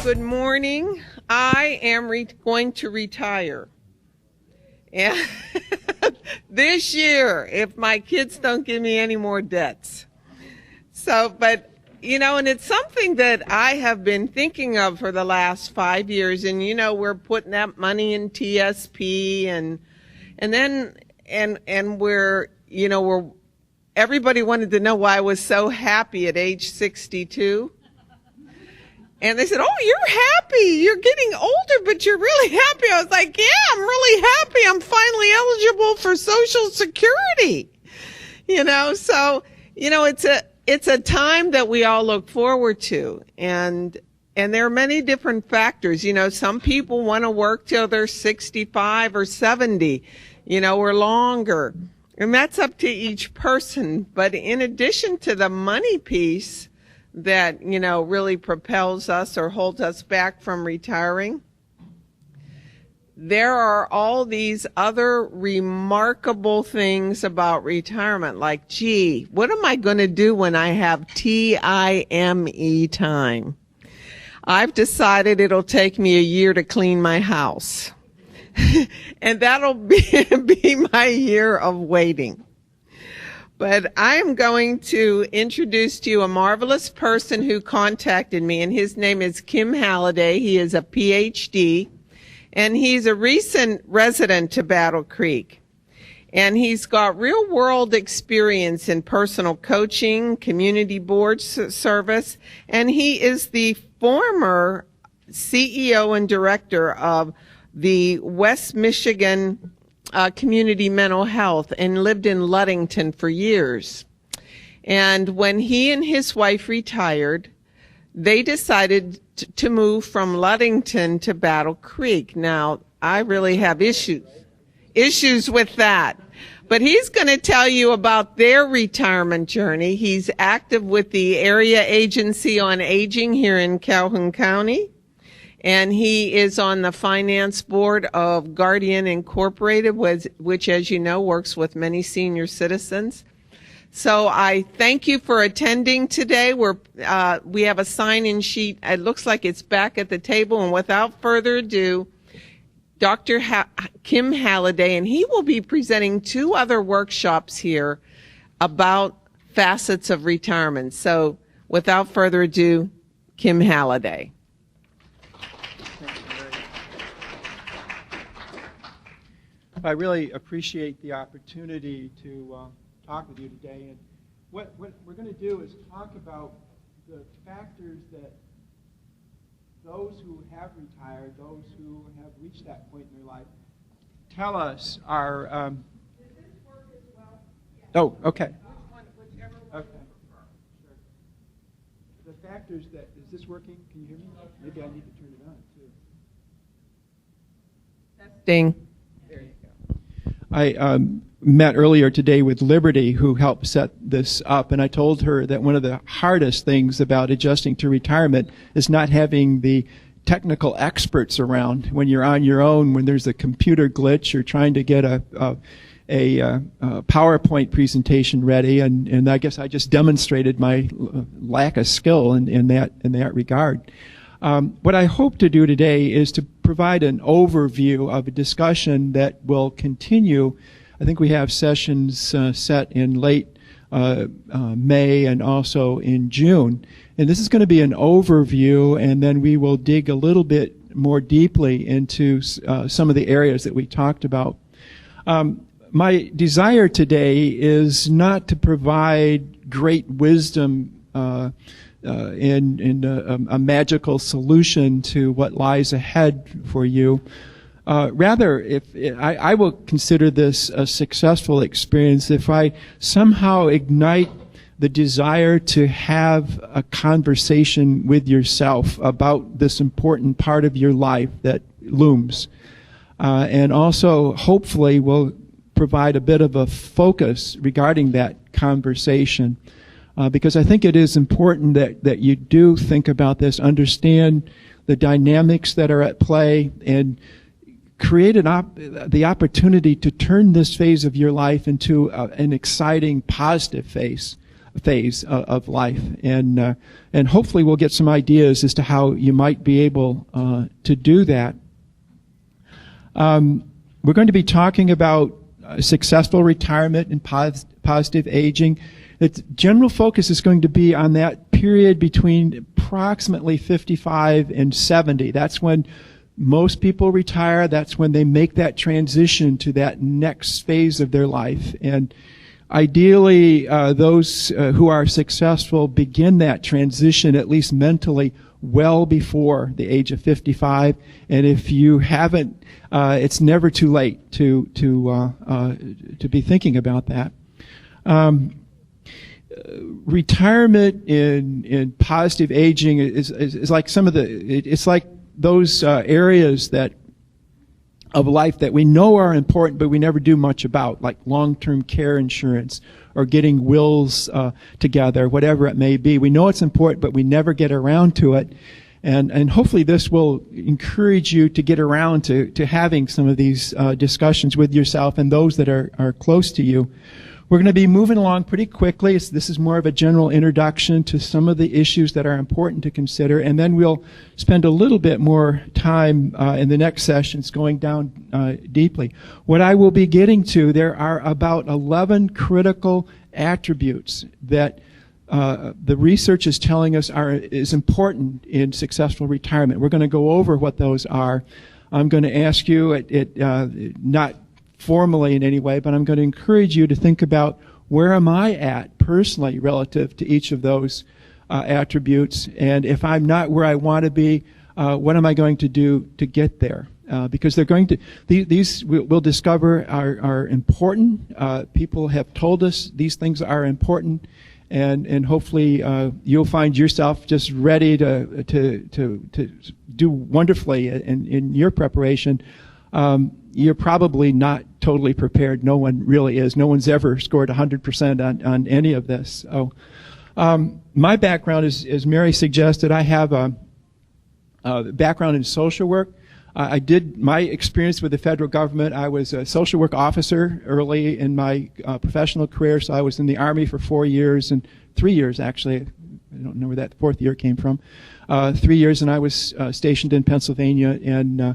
Good morning. I am going to retire. And this year, if my kids don't give me any more debts. But and it's something that I have been thinking of for the last 5 years. And, we're putting that money in TSP and everybody wanted to know why I was so happy at age 62. And they said, "Oh, you're happy. You're getting older, but you're really happy." I was like, "Yeah, I'm really happy. I'm finally eligible for Social Security." It's a time that we all look forward to. And there are many different factors. Some people want to work till they're 65 or 70, or longer. And that's up to each person. But in addition to the money piece that, really propels us or holds us back from retiring, there are all these other remarkable things about retirement, like, gee, what am I going to do when I have TIME time? I've decided it'll take me a year to clean my house. And that'll be my year of waiting. But I'm going to introduce to you a marvelous person who contacted me, and his name is Kim Halliday. He is a PhD, and he's a recent resident to Battle Creek. And he's got real-world experience in personal coaching, community board service, and he is the former CEO and director of the West Michigan Community Mental Health, and lived in Ludington for years. And when he and his wife retired, they decided to move from Ludington to Battle Creek. Now, I really have issues with that. But he's going to tell you about their retirement journey. He's active with the Area Agency on Aging here in Calhoun County. And he is on the finance board of Guardian Incorporated, which, as you know, works with many senior citizens. So I thank you for attending today. We have a sign-in sheet. It looks like it's back at the table. And without further ado, Dr. Kim Halliday, and he will be presenting 2 other workshops here about facets of retirement. So without further ado, Kim Halliday. I really appreciate the opportunity to talk with you today. And what we're going to do is talk about the factors that those who have retired, those who have reached that point in their life, tell us are... Does this work as well? Yeah. Oh, okay. Whichever one okay. You prefer. Sure. The factors that... Is this working? Can you hear me? Maybe I need to turn it on, too. Testing. I met earlier today with Liberty, who helped set this up, and I told her that one of the hardest things about adjusting to retirement is not having the technical experts around when you're on your own, when there's a computer glitch, you're trying to get a PowerPoint presentation ready, and I guess I just demonstrated my lack of skill in that regard. What I hope to do today is to provide an overview of a discussion that will continue. I think we have sessions set in late May and also in June. And this is going to be an overview, and then we will dig a little bit more deeply into some of the areas that we talked about. My desire today is not to provide great wisdom in a magical solution to what lies ahead for you. Rather, I will consider this a successful experience if I somehow ignite the desire to have a conversation with yourself about this important part of your life that looms. And also, hopefully, will provide a bit of a focus regarding that conversation. Because I think it is important that you do think about this, understand the dynamics that are at play, and create the opportunity to turn this phase of your life into an exciting, positive phase phase of life, and hopefully we'll get some ideas as to how you might be able to do that. We're going to be talking about successful retirement and positive aging. Its general focus is going to be on that period between approximately 55 and 70. That's when most people retire. That's when they make that transition to that next phase of their life. And ideally, those who are successful begin that transition, at least mentally, well before the age of 55. And if you haven't, it's never too late to be thinking about that. Retirement in positive aging is like it's like those areas that of life that we know are important, but we never do much about, like long-term care insurance or getting wills together, whatever it may be. We know it's important, but we never get around to it. And hopefully this will encourage you to get around to having some of these discussions with yourself and those that are close to you. We're going to be moving along pretty quickly. This is more of a general introduction to some of the issues that are important to consider, and then we'll spend a little bit more time in the next sessions going down deeply. What I will be getting to, there are about 11 critical attributes that the research is telling us is important in successful retirement. We're going to go over what those are. I'm going to ask you, not formally in any way, but I'm going to encourage you to think about where am I at personally relative to each of those attributes, and if I'm not where I want to be, what am I going to do to get there? Because they're going to, these we'll discover are important. People have told us these things are important, and hopefully you'll find yourself just ready to do wonderfully in your preparation. You're probably not totally prepared. No one really is. No one's ever scored 100% on any of this. So, my background is, as Mary suggested, I have a background in social work. I did my experience with the federal government. I was a social work officer early in my professional career, so I was in the Army for 4 years, and 3 years actually. I don't know where that fourth year came from. 3 years, and I was stationed in Pennsylvania and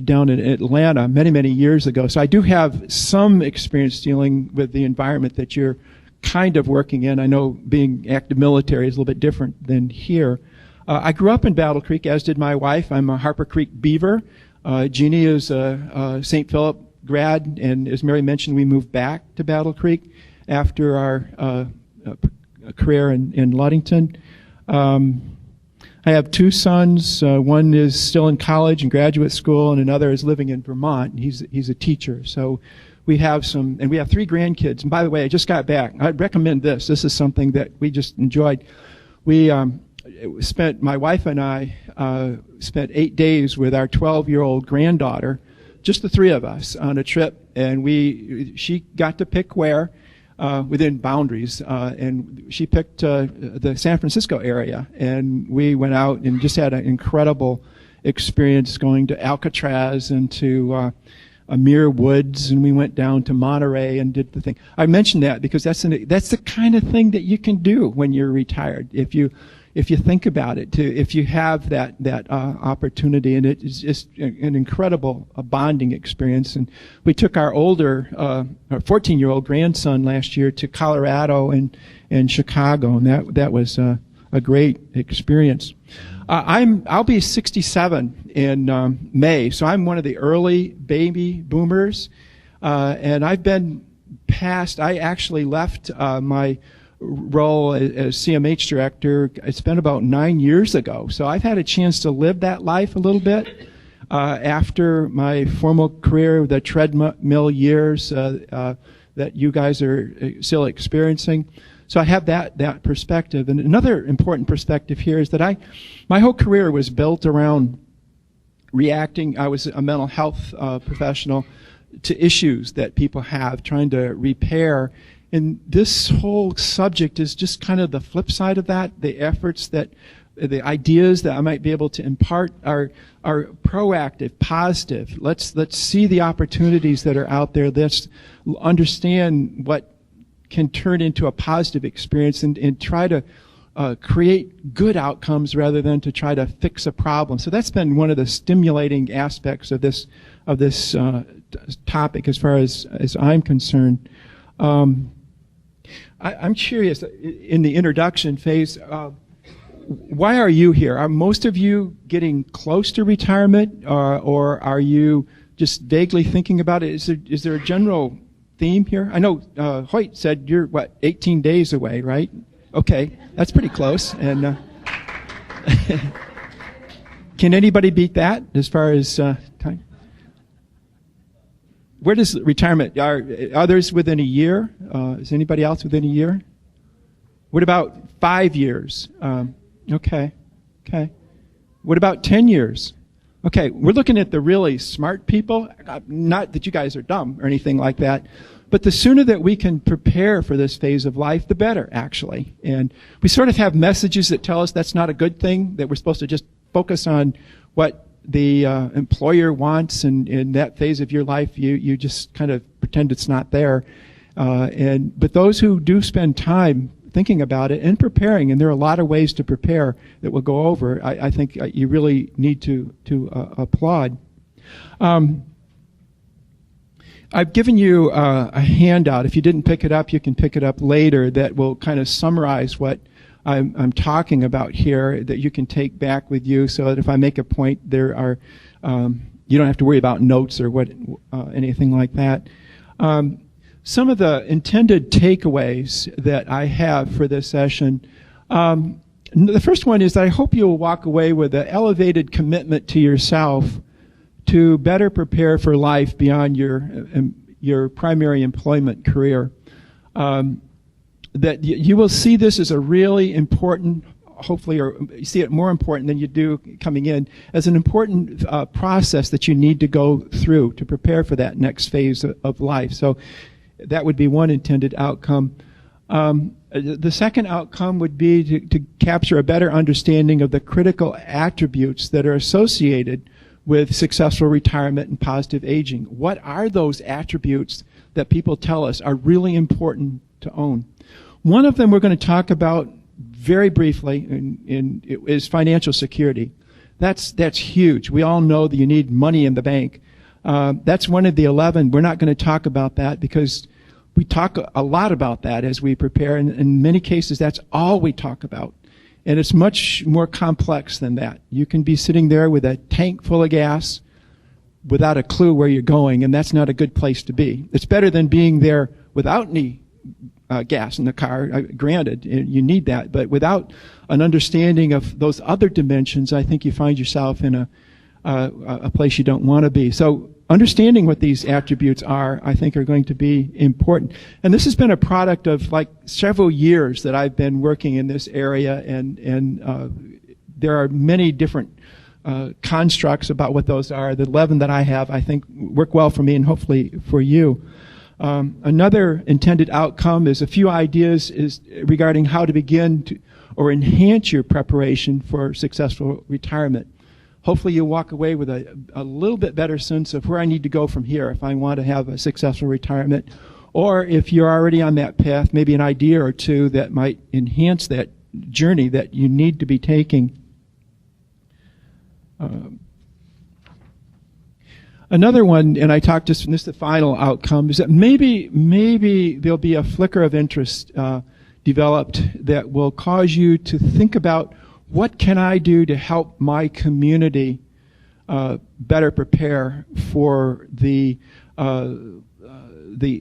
down in Atlanta many years ago. So I do have some experience dealing with the environment that you're kind of working in. I know being active military is a little bit different than here. I grew up in Battle Creek, as did my wife. I'm a Harper Creek Beaver. Jeannie is a St. Philip grad, and as Mary mentioned, we moved back to Battle Creek after our career in Ludington. I have two sons. One is still in college and graduate school, and another is living in Vermont. He's a teacher. So we have and we have 3 grandkids. And by the way, I just got back. I'd recommend this. This is something that we just enjoyed. My wife and I spent 8 days with our 12-year-old granddaughter, just the 3 of us, on a trip, and she got to pick where. Within boundaries, and she picked the San Francisco area, and we went out and just had an incredible experience going to Alcatraz and to Amir Woods, and we went down to Monterey and did the thing. I mentioned that because that's the kind of thing that you can do when you're retired. If you think about it, if you have that opportunity, and it's just an incredible bonding experience. And we took our older, our 14-year-old grandson last year to Colorado and Chicago, and that was a great experience. I'll be 67 in May, so I'm one of the early baby boomers, and I've been past. I actually left my role as CMH director. It's been about 9 years ago, so I've had a chance to live that life a little bit after my formal career, the treadmill years that you guys are still experiencing. So I have that perspective. And another important perspective here is that my whole career was built around reacting. I was a mental health professional to issues that people have, trying to repair. And this whole subject is just kind of the flip side of that. The efforts the ideas that I might be able to impart are proactive, positive. Let's see the opportunities that are out there. Let's understand what can turn into a positive experience and try to create good outcomes rather than to try to fix a problem. So that's been one of the stimulating aspects of this topic as far as I'm concerned. I'm curious, in the introduction phase, why are you here? Are most of you getting close to retirement, or are you just vaguely thinking about it? Is there a general theme here? I know Hoyt said you're, 18 days away, right? Okay, that's pretty close. And can anybody beat that as far as time? Where does retirement, are others within a year? Is anybody else within a year? What about 5 years? Okay. What about 10 years? Okay, we're looking at the really smart people. Not that you guys are dumb or anything like that, but the sooner that we can prepare for this phase of life, the better, actually. And we sort of have messages that tell us that's not a good thing, that we're supposed to just focus on what the employer wants, and in that phase of your life, you just kind of pretend it's not there. But those who do spend time thinking about it and preparing, and there are a lot of ways to prepare that we'll go over, I think you really need to applaud. I've given you a handout. If you didn't pick it up, you can pick it up later, that will kind of summarize what I'm talking about here, that you can take back with you, so that if I make a point, there are you don't have to worry about notes or anything like that. Some of the intended takeaways that I have for this session, the first one is that I hope you'll walk away with an elevated commitment to yourself to better prepare for life beyond your primary employment career. That you will see this as a really important, hopefully, or you see it more important than you do coming in, as an important process that you need to go through to prepare for that next phase of life. So that would be one intended outcome. The second outcome would be to capture a better understanding of the critical attributes that are associated with successful retirement and positive aging. What are those attributes that people tell us are really important to own? One of them we're going to talk about very briefly is financial security. That's huge. We all know that you need money in the bank. That's one of the 11. We're not going to talk about that because we talk a lot about that as we prepare, and in many cases that's all we talk about. And it's much more complex than that. You can be sitting there with a tank full of gas without a clue where you're going, and that's not a good place to be. It's better than being there without any gas in the car. Granted, you need that, but without an understanding of those other dimensions, I think you find yourself in a place you don't want to be. So understanding what these attributes are, I think, are going to be important. And this has been a product of like several years that I've been working in this area, and there are many different constructs about what those are. The 11 that I have, I think, work well for me and hopefully for you. Another intended outcome is a few ideas regarding how to begin to or enhance your preparation for successful retirement. Hopefully you'll walk away with a little bit better sense of where I need to go from here if I want to have a successful retirement. Or if you're already on that path, maybe an idea or two that might enhance that journey that you need to be taking. Another one, and I talked just, and this is the final outcome, is that maybe there'll be a flicker of interest developed that will cause you to think about, what can I do to help my community better prepare for the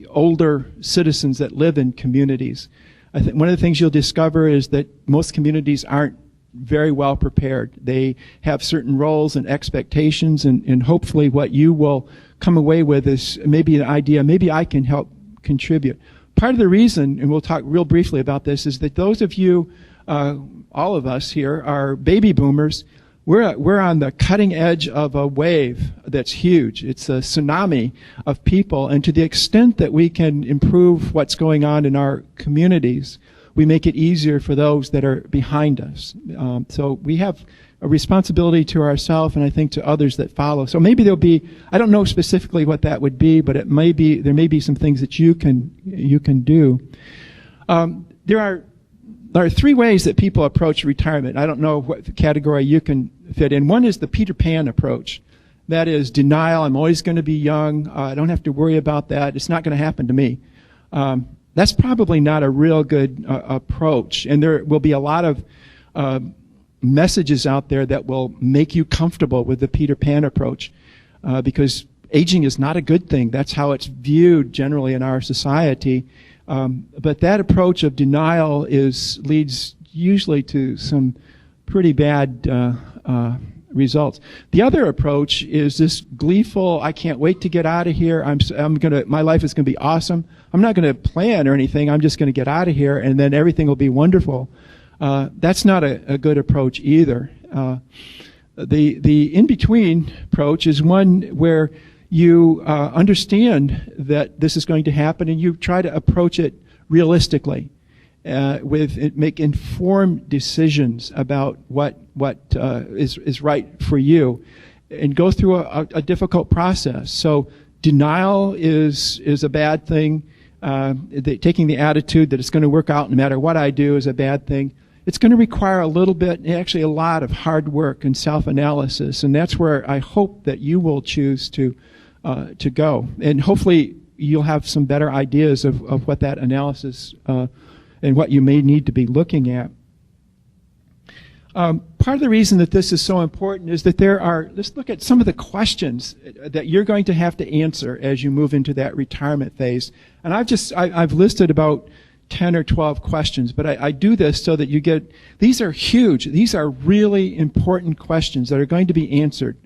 older citizens that live in communities? I think one of the things you'll discover is that most communities aren't very well prepared. They have certain roles and expectations, and hopefully what you will come away with is maybe an idea, maybe I can help contribute. Part of the reason, and we'll talk real briefly about this, is that those of you, all of us here, are baby boomers. We're on the cutting edge of a wave that's huge. It's a tsunami of people, and to the extent that we can improve what's going on in our communities, we make it easier for those that are behind us. So we have a responsibility to ourselves and I think to others that follow. So maybe there'll be, I don't know specifically what that would be, but there may be some things that you can do. There are three ways that people approach retirement. I don't know what category you can fit in. One is the Peter Pan approach. That is denial. I'm always going to be young. I don't have to worry about that. It's not going to happen to me. That's probably not a real good approach. And there will be a lot of messages out there that will make you comfortable with the Peter Pan approach because aging is not a good thing. That's how it's viewed generally in our society. But that approach of denial leads usually to some pretty bad results. The other approach is this gleeful, I can't wait to get out of here. My life is going to be awesome. I'm not going to plan or anything. I'm just going to get out of here and then everything will be wonderful. That's not a good approach either. The in-between approach is one where you understand that this is going to happen and you try to approach it realistically. Make informed decisions about what is right for you, and go through a difficult process. So denial is a bad thing. Taking the attitude that it's going to work out no matter what I do is a bad thing. It's going to require a little bit, actually a lot of hard work and self-analysis, and that's where I hope that you will choose to go. And hopefully you'll have some better ideas of what that analysis and what you may need to be looking at. Part of the reason that this is so important is that let's look at some of the questions that you're going to have to answer as you move into that retirement phase. And I've listed about 10 or 12 questions, but I do this so that these are huge. These are really important questions that are going to be answered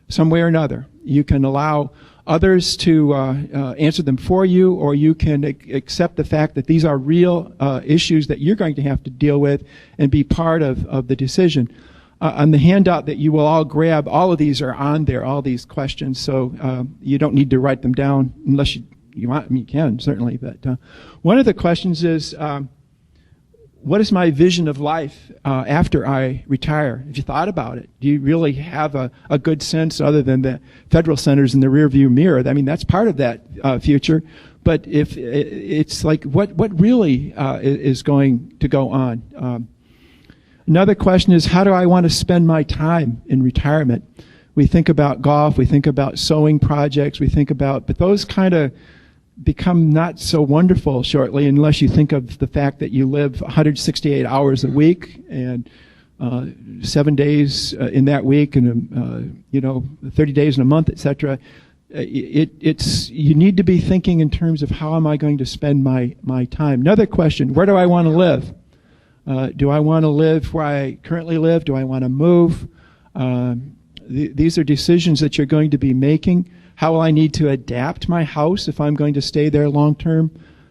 some way or another. You can allow others to answer them for you, or you can accept the fact that these are real issues that you're going to have to deal with and be part of the decision. On the handout that you will all grab, all of these are on there, all these questions, so you don't need to write them down unless you want. I mean, you can, certainly. But one of the questions is, what is my vision of life after I retire? Have you thought about it? Do you really have a good sense other than the federal centers in the rearview mirror? I mean, that's part of that future. But if it's like, what really is going to go on? Another question is, how do I want to spend my time in retirement? We think about golf, we think about sewing projects, but those kind of become not so wonderful shortly unless you think of the fact that you live 168 hours a week and 7 days in that week and 30 days in a month, etc. You need to be thinking in terms of how am I going to spend my time. Another question: where do I want to live? Do I want to live where I currently live? Do I want to move? These are decisions that you're going to be making. How will I need to adapt my house if I'm going to stay there long term?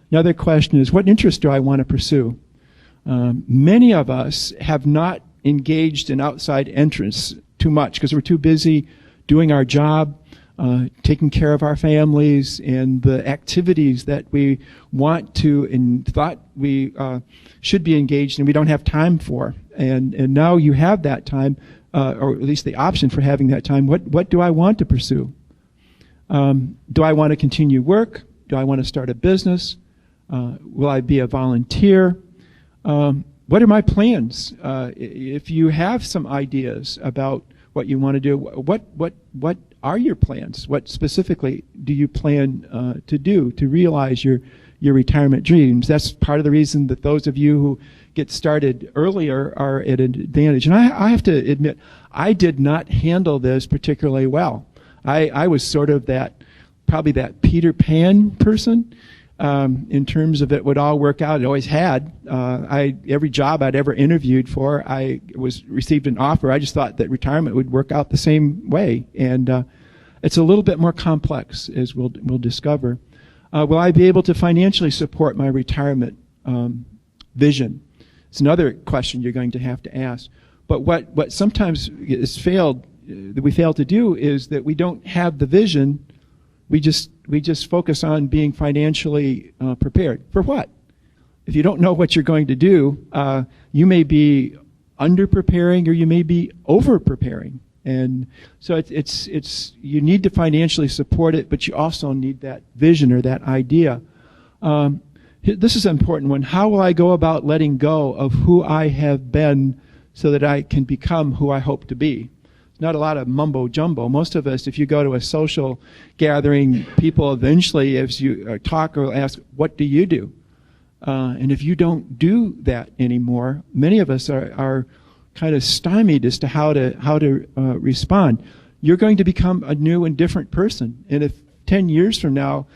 Another question is, what interest do I want to pursue? Many of us have not engaged in outside interests too much because we're too busy doing our job, taking care of our families, and the activities that we want to and thought we should be engaged in, we don't have time for. And now you have that time, or at least the option for having that time. What do I want to pursue? Do I want to continue work? Do I want to start a business? Will I be a volunteer? What are my plans? If you have some ideas about what you want to do, what are your plans? What specifically do you plan to do to realize your retirement dreams? That's part of the reason that those of you who get started earlier are at an advantage. And I have to admit, I did not handle this particularly well. I was sort of probably that Peter Pan person in terms of it would all work out. It always had. Every job I'd ever interviewed for, I received an offer. I just thought that retirement would work out the same way. And it's a little bit more complex, as we'll discover. Will I be able to financially support my retirement vision? It's another question you're going to have to ask. But what sometimes is that we fail to do is that we don't have the vision. We just focus on being financially prepared. For what? if you don't know what you're going to do, you may be under-preparing or you may be over-preparing. And so it's you need to financially support it, but you also need that vision or that idea. This is an important one. How will I go about letting go of who I have been so that I can become who I hope to be? It's not a lot of mumbo-jumbo. Most of us, if you go to a social gathering, people eventually, as you talk or ask, what do you do? And if you don't do that anymore, many of us are kind of stymied as to how to respond. You're going to become a new and different person. And if 10 years from now,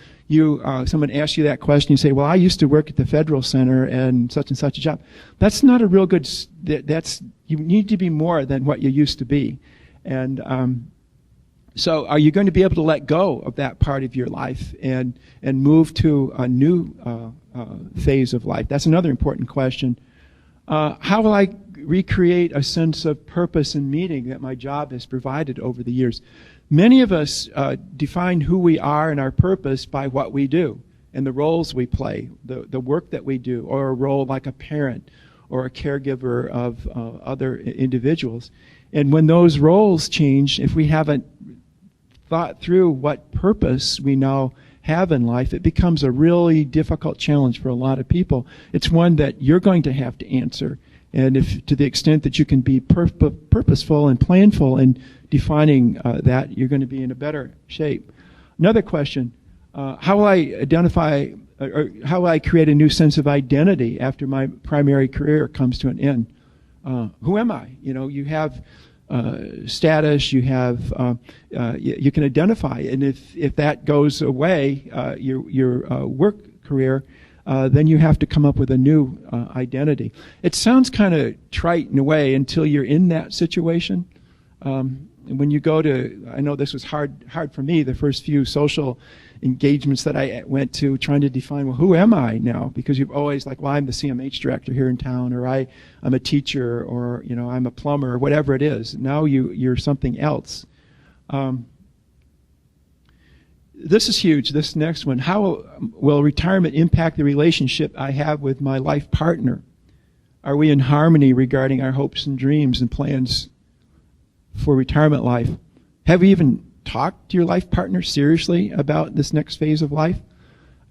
someone asks you that question, you say, well, I used to work at the Federal Center and such a job. That's not a real good, you need to be more than what you used to be. And so are you going to be able to let go of that part of your life and move to a new phase of life? That's another important question. How will I recreate a sense of purpose and meaning that my job has provided over the years? Many of us define who we are and our purpose by what we do and the roles we play, the work that we do, or a role like a parent or a caregiver of other individuals. And when those roles change, if we haven't thought through what purpose we now have in life, it becomes a really difficult challenge for a lot of people. It's one that you're going to have to answer. And if, to the extent that you can be purposeful and planful in defining that, you're going to be in a better shape. Another question, how will I identify, or how will I create a new sense of identity after my primary career comes to an end? Who am I? You know, you have status, you have, you can identify, and if that goes away, your work career, then you have to come up with a new identity. It sounds kind of trite in a way until you're in that situation. And when you go to, I know this was hard for me, the first few social engagements that I went to, trying to define, well, who am I now? Because you've always like, well, I'm the CMH director here in town, or I'm a teacher, or you know, I'm a plumber, or whatever it is. Now you're something else. This is huge, this next one. How will retirement impact the relationship I have with my life partner? Are we in harmony regarding our hopes and dreams and plans for retirement life? Have you even talked to your life partner seriously about this next phase of life?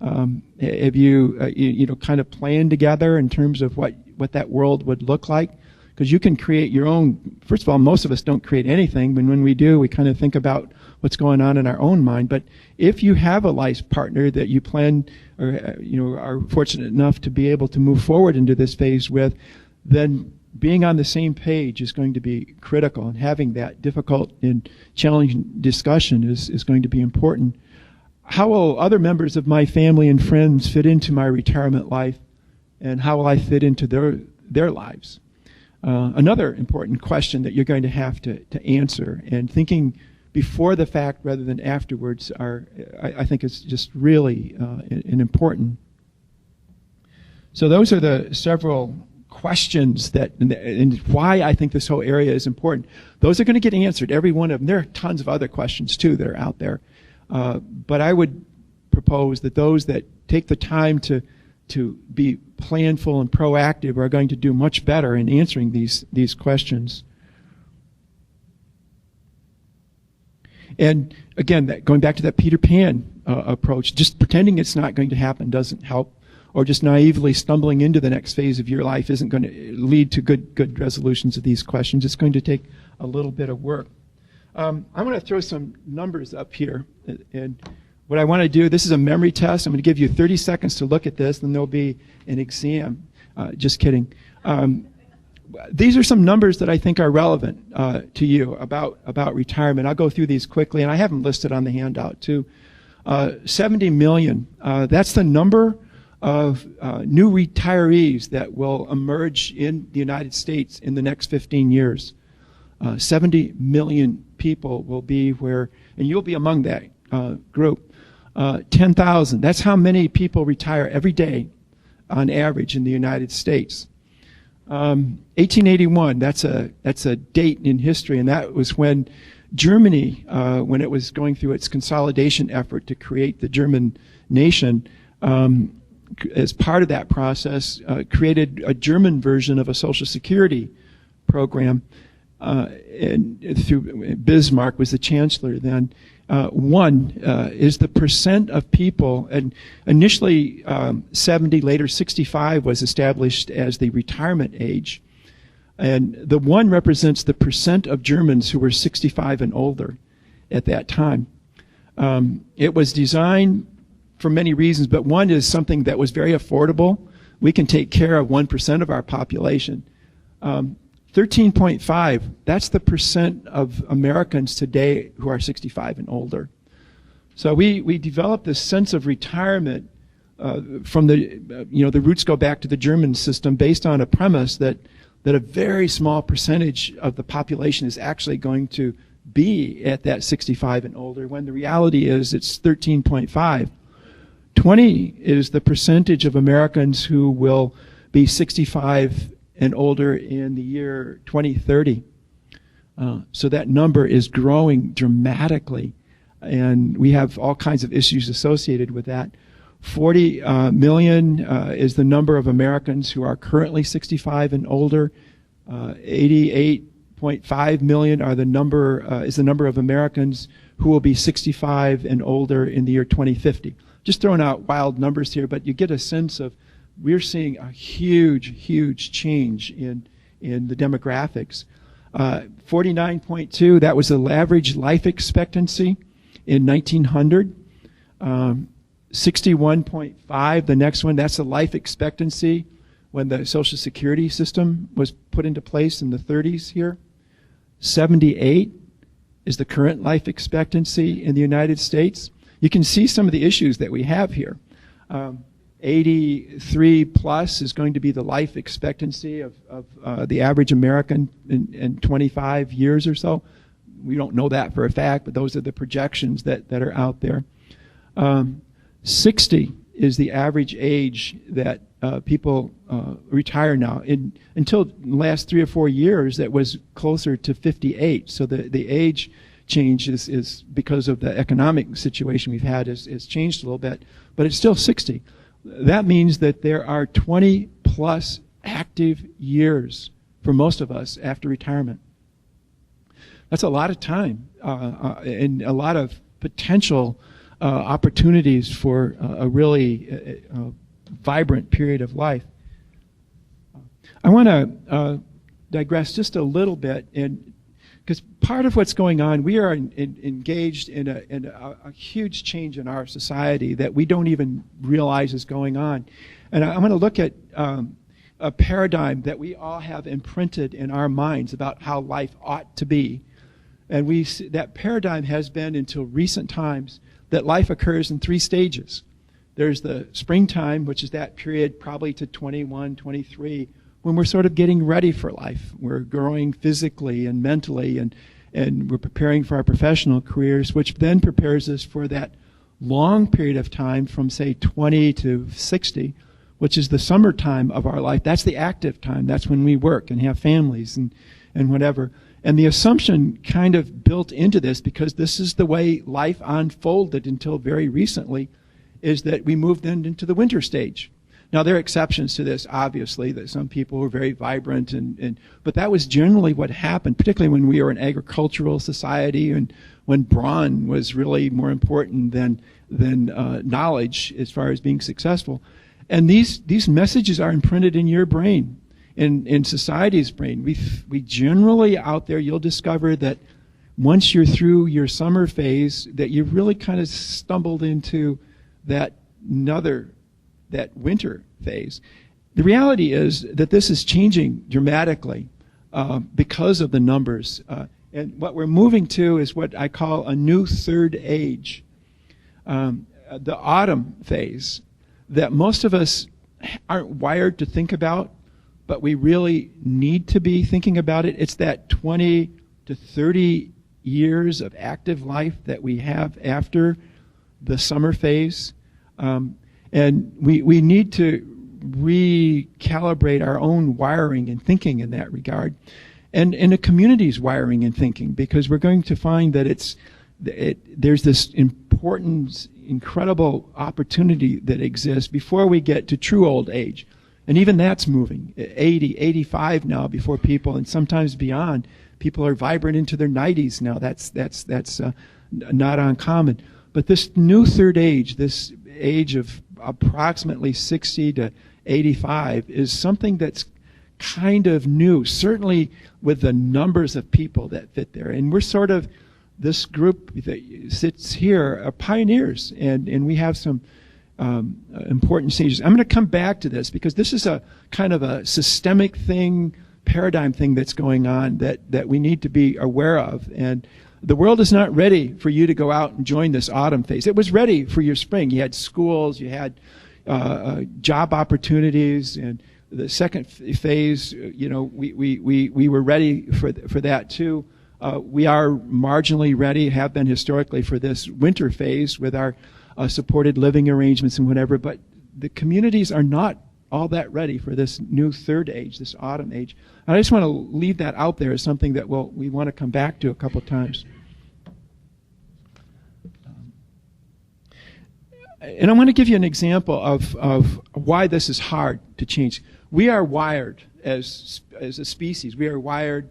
Have you kind of planned together in terms of what that world would look like? Because you can create your own. First of all, most of us don't create anything, but when we do, we kind of think about what's going on in our own mind. But if you have a life partner that you plan, or are fortunate enough to be able to move forward into this phase with, then being on the same page is going to be critical, and having that difficult and challenging discussion is going to be important. How will other members of my family and friends fit into my retirement life, and how will I fit into their lives? Another important question that you're going to have to answer, and thinking before the fact rather than afterwards, I think is just really an important. So those are the several questions and why I think this whole area is important. Those are going to get answered, every one of them. There are tons of other questions too that are out there. But I would propose that those that take the time to be planful and proactive are going to do much better in answering these questions. And again, going back to that Peter Pan approach, just pretending it's not going to happen doesn't help, or just naively stumbling into the next phase of your life isn't going to lead to good resolutions of these questions. It's going to take a little bit of work. I'm going to throw some numbers up here, and what I want to do, this is a memory test. I'm going to give you 30 seconds to look at this, then there'll be an exam. Just kidding. These are some numbers that I think are relevant to you about retirement. I'll go through these quickly, and I have them listed on the handout too. 70 million, that's the number of new retirees that will emerge in the United States in the next 15 years. 70 million people will be where, and you'll be among that group. 10,000, that's how many people retire every day on average in the United States. 1881, that's a date in history, and that was when Germany, when it was going through its consolidation effort to create the German nation, as part of that process, created a German version of a Social Security program, and through Bismarck was the chancellor then. One is the percent of people, and initially 70, later 65 was established as the retirement age. And the one represents the percent of Germans who were 65 and older at that time. It was designed for many reasons, but one is something that was very affordable. We can take care of 1% of our population. 13.5, that's the percent of Americans today who are 65 and older. So we developed this sense of retirement from the roots go back to the German system based on a premise that a very small percentage of the population is actually going to be at that 65 and older, when the reality is it's 13.5. 20 is the percentage of Americans who will be 65 and older in the year 2030. So that number is growing dramatically, and we have all kinds of issues associated with that. 40 million is the number of Americans who are currently 65 and older. 88.5 million is the number of Americans who will be 65 and older in the year 2050. Just throwing out wild numbers here, but you get a sense of we're seeing a huge change in the demographics. 49.2, that was the average life expectancy in 1900. 61.5, the next one, that's the life expectancy when the Social Security system was put into place in the 30s here. 78 is the current life expectancy in the United States. You can see some of the issues that we have here. 83 plus is going to be the life expectancy of the average American in 25 years or so. We don't know that for a fact, but those are the projections that are out there. 60 is the average age that people retire now. Until the last 3 or 4 years, that was closer to 58. So the age change is because of the economic situation we've had has changed a little bit, but it's still 60. That means that there are 20 plus active years for most of us after retirement. That's a lot of time and a lot of potential opportunities for a really vibrant period of life. I want to digress just a little bit, because part of what's going on, we are engaged in a huge change in our society that we don't even realize is going on. And I'm going to look at a paradigm that we all have imprinted in our minds about how life ought to be. And that paradigm has been, until recent times, that life occurs in 3 stages. There's the springtime, which is that period probably to 21, 23, when we're sort of getting ready for life. We're growing physically and mentally, and we're preparing for our professional careers, which then prepares us for that long period of time from, say, 20 to 60, which is the summertime of our life. That's the active time. That's when we work and have families and whatever. And the assumption kind of built into this, because this is the way life unfolded until very recently, is that we moved into the winter stage. Now, there are exceptions to this, obviously, that some people were very vibrant, but that was generally what happened, particularly when we were an agricultural society and when brawn was really more important than knowledge as far as being successful. And these messages are imprinted in your brain. In society's brain, we generally out there, you'll discover that once you're through your summer phase, that you've really kind of stumbled into that winter phase. The reality is that this is changing dramatically because of the numbers. And what we're moving to is what I call a new third age, the autumn phase, that most of us aren't wired to think about, but we really need to be thinking about it. It's that 20 to 30 years of active life that we have after the summer phase. And we need to recalibrate our own wiring and thinking in that regard. And in a community's wiring and thinking, because we're going to find that there's this important important, incredible opportunity that exists before we get to true old age. And even that's moving. 80, 85 now before people, and sometimes beyond. People are vibrant into their 90s now. That's not uncommon. But this new third age, this age of approximately 60 to 85, is something that's kind of new, certainly with the numbers of people that fit there. And we're sort of, this group that sits here are pioneers, and we have some important stages. I'm going to come back to this because this is a kind of a systemic thing, paradigm thing that's going on that we need to be aware of. And the world is not ready for you to go out and join this autumn phase. It was ready for your spring. You had schools, you had job opportunities, and the second phase, we were ready for that too. We are marginally ready, have been historically, for this winter phase with our supported living arrangements and whatever, but the communities are not all that ready for this new third age, this autumn age. And I just want to leave that out there as something that we want to come back to a couple times. And I want to give you an example of why this is hard to change. We are wired as a species. We are wired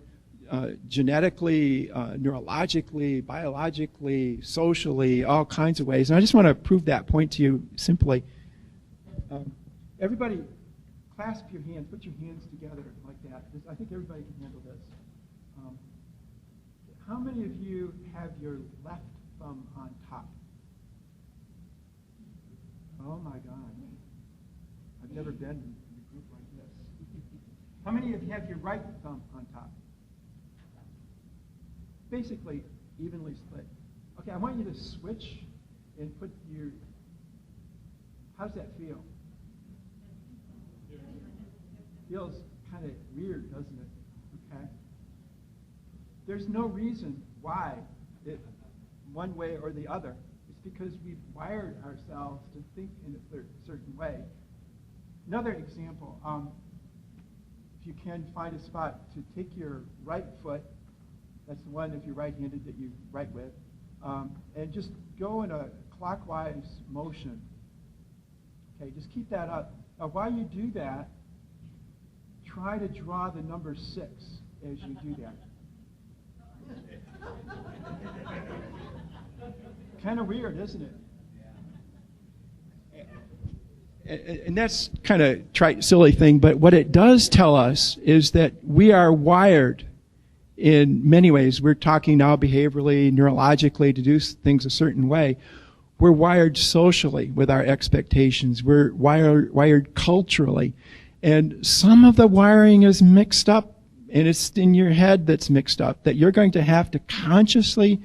genetically, neurologically, biologically, socially, all kinds of ways. And I just want to prove that point to you simply. Everybody, clasp your hands. Put your hands together like that. I think everybody can handle this. How many of you have your left thumb on top? Oh my God. I've never been in a group like this. How many of you have your right thumb on top? Basically, evenly split. Okay, I want you to switch and put your, how does that feel? Feels kind of weird, doesn't it? Okay. There's no reason why it one way or the other. It's because we've wired ourselves to think in a certain way. Another example, if you can find a spot to take your right foot, that's the one if you're right-handed that you write with, and just go in a clockwise motion. Okay, just keep that up. Now, while you do that, try to draw the number 6 as you do that. Kind of weird, isn't it? And that's kind of trite, silly thing, but what it does tell us is that we are wired in many ways. We're talking now behaviorally, neurologically, to do things a certain way. We're wired socially with our expectations. We're wired culturally. And some of the wiring is mixed up, and it's in your head that's mixed up, that you're going to have to consciously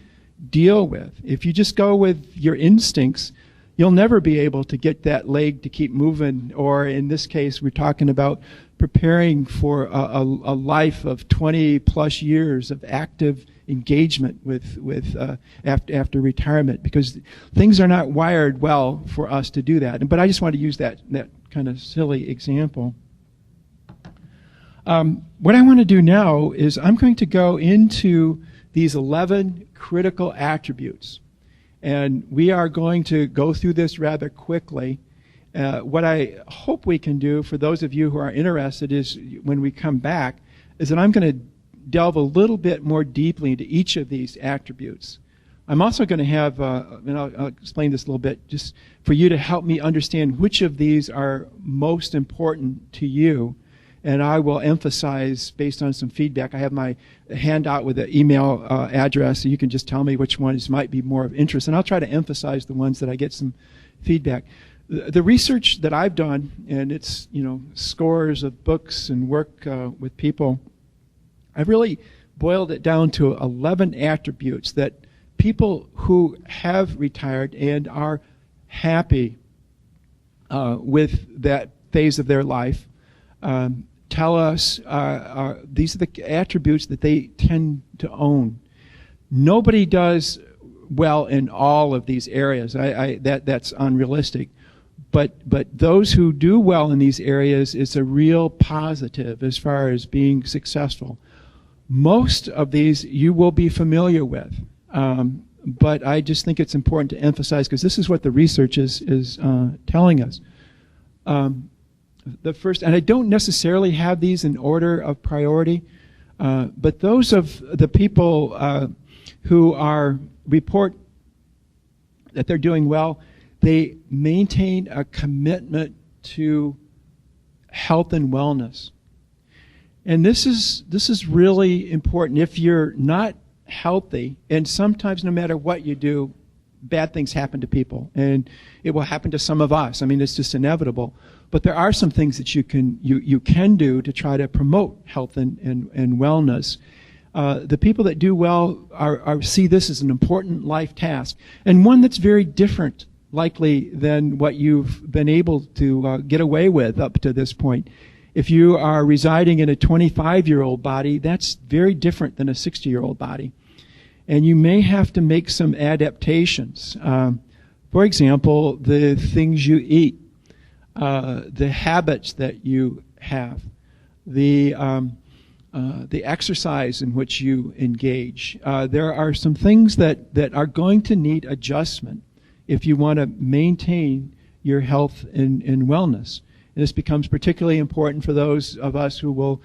deal with. If you just go with your instincts, you'll never be able to get that leg to keep moving, or in this case, we're talking about preparing for a life of 20 plus years of active engagement with after retirement, because things are not wired well for us to do that. But I just want to use that kind of silly example. What I want to do now is I'm going to go into these 11 critical attributes. And we are going to go through this rather quickly. What I hope we can do, for those of you who are interested, is when we come back, is that I'm going to delve a little bit more deeply into each of these attributes. I'm also going to have, and I'll explain this a little bit, just for you to help me understand which of these are most important to you. And I will emphasize, based on some feedback, I have my handout with an email address, so you can just tell me which ones might be more of interest. And I'll try to emphasize the ones that I get some feedback. The research that I've done, and it's scores of books and work with people, I've really boiled it down to 11 attributes that people who have retired and are happy with that phase of their life tell us these are the attributes that they tend to own. Nobody does well in all of these areas. That's unrealistic. But those who do well in these areas, it's a real positive as far as being successful. Most of these you will be familiar with. but I just think it's important to emphasize because this is what the research is telling us. The first, and I don't necessarily have these in order of priority, but those of the people who report that they're doing well, they maintain a commitment to health and wellness. And this is really important. If you're not healthy, and sometimes no matter what you do, bad things happen to people, and it will happen to some of us. I mean, it's just inevitable. But there are some things that you can do to try to promote health and wellness. The people that do well see this as an important life task, and one that's very different, likely, than what you've been able to get away with up to this point. If you are residing in a 25-year-old body, that's very different than a 60-year-old body. And you may have to make some adaptations. For example, the things you eat, the habits that you have, the exercise in which you engage. There are some things that are going to need adjustment if you want to maintain your health and wellness. And this becomes particularly important for those of us who will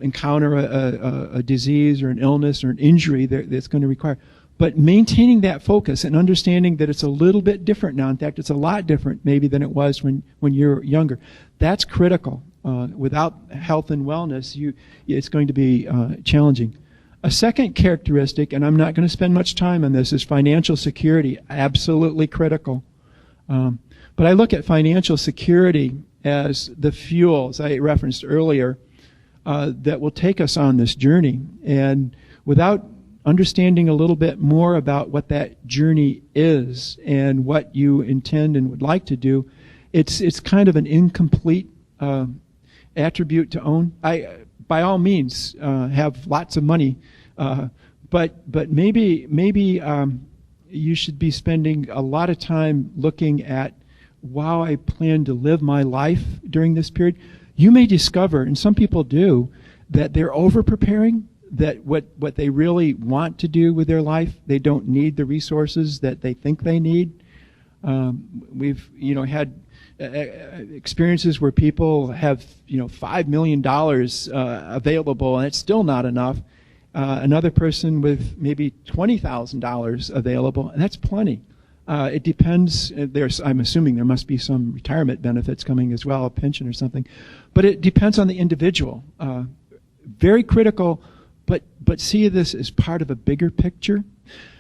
encounter a disease or an illness or an injury that's going to require. But maintaining that focus and understanding that it's a little bit different now. In fact, it's a lot different maybe than it was when you're younger. That's critical. Without health and wellness, it's going to be challenging. A second characteristic, and I'm not going to spend much time on this, is financial security. Absolutely critical. But I look at financial security as the fuel, as I referenced earlier, that will take us on this journey. And without understanding a little bit more about what that journey is and what you intend and would like to do, it's kind of an incomplete attribute to own. I, by all means, have lots of money, but maybe you should be spending a lot of time looking at how I plan to live my life during this period. You may discover, and some people do, that they're over-preparing, that what they really want to do with their life, they don't need the resources that they think they need. We've had experiences where people have $5 million available, and it's still not enough. Another person with maybe $20,000 available, and that's plenty. It depends. I'm assuming there must be some retirement benefits coming as well, a pension or something. But it depends on the individual. Very critical, but see this as part of a bigger picture.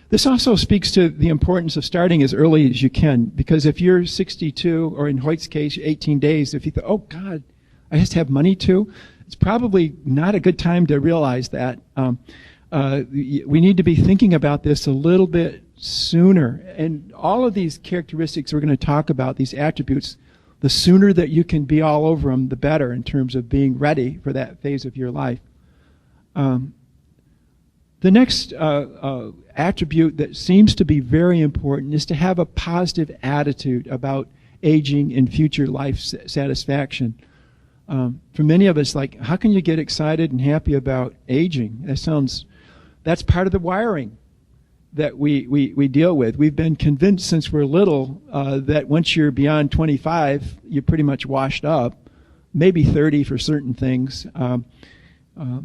This also speaks to the importance of starting as early as you can, because if you're 62, or in Hoyt's case, 18 days, if you think, oh, God, I just have money too, it's probably not a good time to realize that. We need to be thinking about this a little bit sooner. And all of these characteristics we're going to talk about, these attributes, the sooner that you can be all over them, the better in terms of being ready for that phase of your life. The next attribute that seems to be very important is to have a positive attitude about aging and future life satisfaction. For many of us, like, how can you get excited and happy about aging? That's part of the wiring that we deal with. We've been convinced since we're little that once you're beyond 25, you're pretty much washed up, maybe 30 for certain things,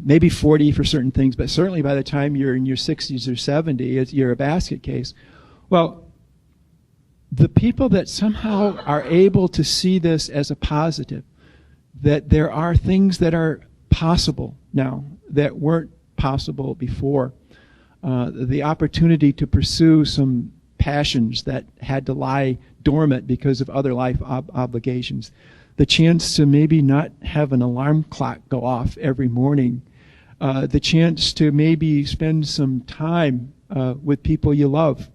maybe 40 for certain things, but certainly by the time you're in your 60s or 70s, you're a basket case. Well, the people that somehow are able to see this as a positive, that there are things that are possible now that weren't possible before, the opportunity to pursue some passions that had to lie dormant because of other life obligations, the chance to maybe not have an alarm clock go off every morning, the chance to maybe spend some time with people you love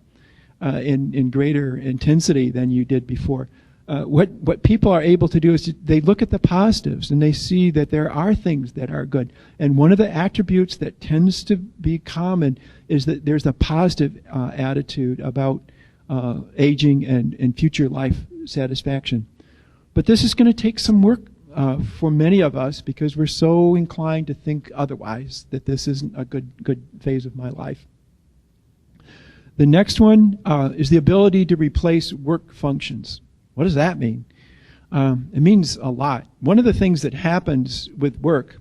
in greater intensity than you did before. What people are able to do is they look at the positives and they see that there are things that are good. And one of the attributes that tends to be common is that there's a positive attitude about aging and future life satisfaction. But this is going to take some work for many of us because we're so inclined to think otherwise, that this isn't a good phase of my life. The next one is the ability to replace work functions. What does that mean? It means a lot. One of the things that happens with work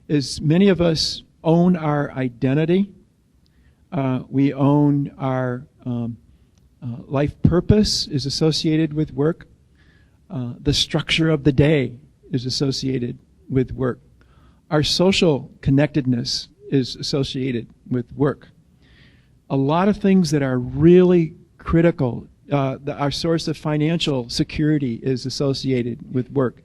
is many of us own our identity. We own our life purpose is associated with work. The structure of the day is associated with work. Our social connectedness is associated with work. A lot of things that are really critical, our source of financial security is associated with work.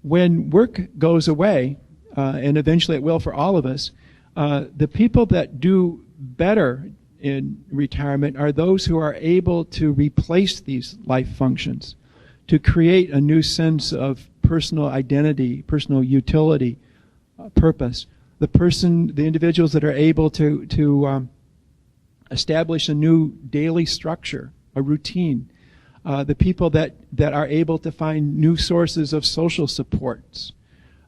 When work goes away, and eventually it will for all of us, the people that do better in retirement are those who are able to replace these life functions, to create a new sense of personal identity, personal utility, purpose. The individuals that are able to establish a new daily structure, a routine. The people that are able to find new sources of social supports.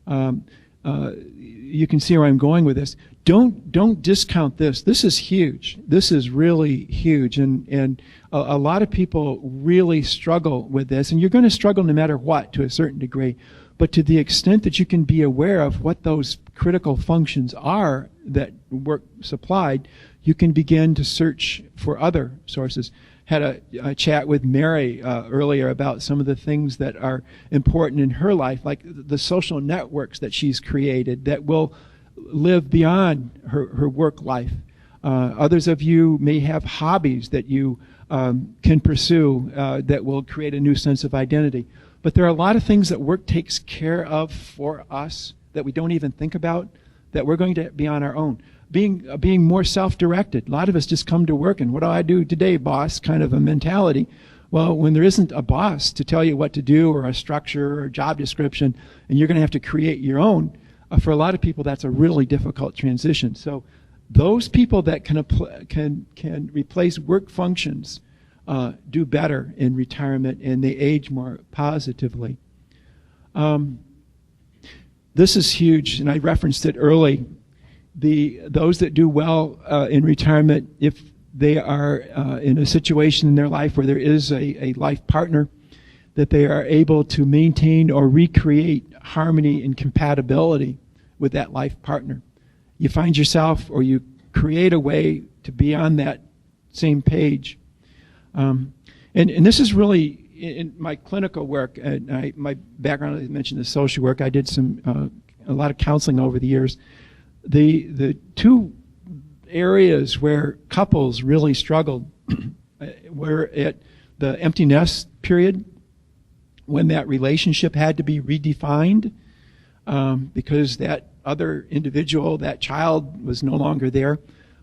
You can see where I'm going with this. Don't discount this. This is huge. This is really huge, and a lot of people really struggle with this. And you're going to struggle no matter what, to a certain degree. But to the extent that you can be aware of what those critical functions are that work supplied, you can begin to search for other sources. Had a chat with Mary earlier about some of the things that are important in her life, like the social networks that she's created that will live beyond her work life. Others of you may have hobbies that you can pursue that will create a new sense of identity. But there are a lot of things that work takes care of for us that we don't even think about, that we're going to be on our own. Being more self-directed. A lot of us just come to work and what do I do today, boss, kind of a mentality. Well, when there isn't a boss to tell you what to do or a structure or a job description, and you're going to have to create your own, for a lot of people that's a really difficult transition. So those people that can replace work functions do better in retirement and they age more positively. This is huge, and I referenced it early. Those that do well in retirement, if they are in a situation in their life where there is a life partner, that they are able to maintain or recreate harmony and compatibility with that life partner. You find yourself, or you create a way to be on that same page. And this is really in my clinical work. And my background, I mentioned, is social work. I did a lot of counseling over the years. The two areas where couples really struggled were at the empty nest period, when that relationship had to be redefined because that other individual, that child, was no longer there,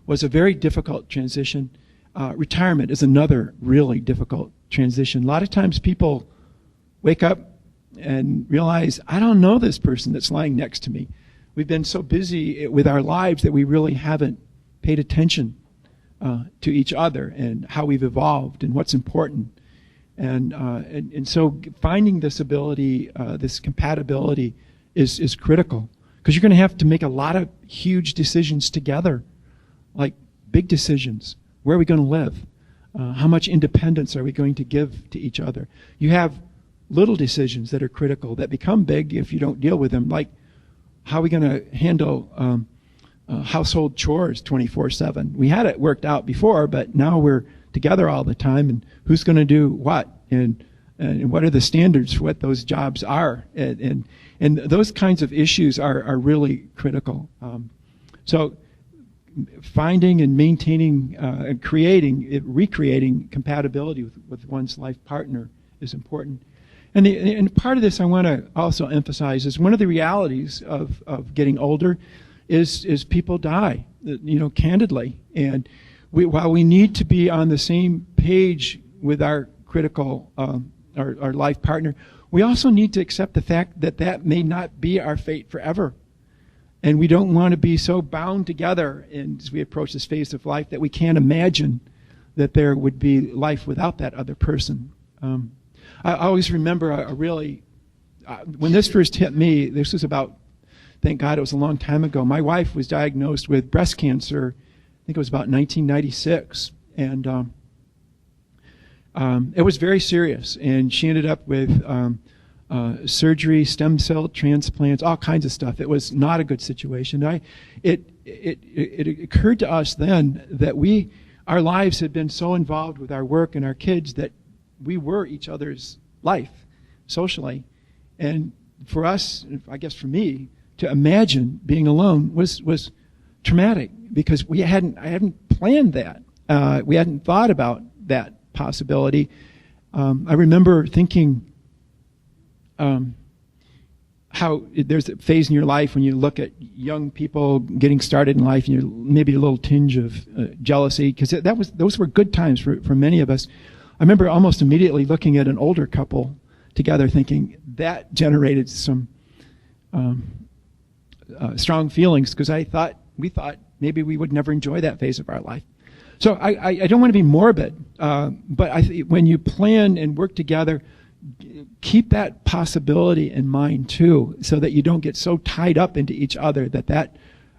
was a very difficult transition. Retirement is another really difficult transition. A lot of times people wake up and realize, I don't know this person that's lying next to me. We've been so busy with our lives that we really haven't paid attention to each other and how we've evolved and what's important. And so finding this ability, this compatibility is critical, because you're going to have to make a lot of huge decisions together, like big decisions. Where are we going to live? How much independence are we going to give to each other? You have little decisions that are critical that become big if you don't deal with them, like how are we going to handle household chores 24/7? We had it worked out before, but now we're together all the time, and who's going to do what, and what are the standards for what those jobs are, and those kinds of issues are really critical. So finding and maintaining and recreating compatibility with one's life partner is important. And part of this I want to also emphasize is one of the realities of getting older is people die, candidly. And while we need to be on the same page with our critical, our life partner, we also need to accept the fact that may not be our fate forever. And we don't want to be so bound together as we approach this phase of life that we can't imagine that there would be life without that other person. I always remember when this first hit me, this was about, thank God it was a long time ago, my wife was diagnosed with breast cancer, I think it was about 1996. And it was very serious. And she ended up with surgery, stem cell transplants, all kinds of stuff. It was not a good situation. It occurred to us then that our lives had been so involved with our work and our kids that we were each other's life socially. And for us, I guess for me, to imagine being alone was traumatic because I hadn't planned that. We hadn't thought about that possibility. I remember thinking how there's a phase in your life when you look at young people getting started in life and you're maybe a little tinge of jealousy, because those were good times for many of us. I remember almost immediately looking at an older couple together thinking that generated some strong feelings, because we thought maybe we would never enjoy that phase of our life. So I don't want to be morbid, but when you plan and work together, keep that possibility in mind too, so that you don't get so tied up into each other that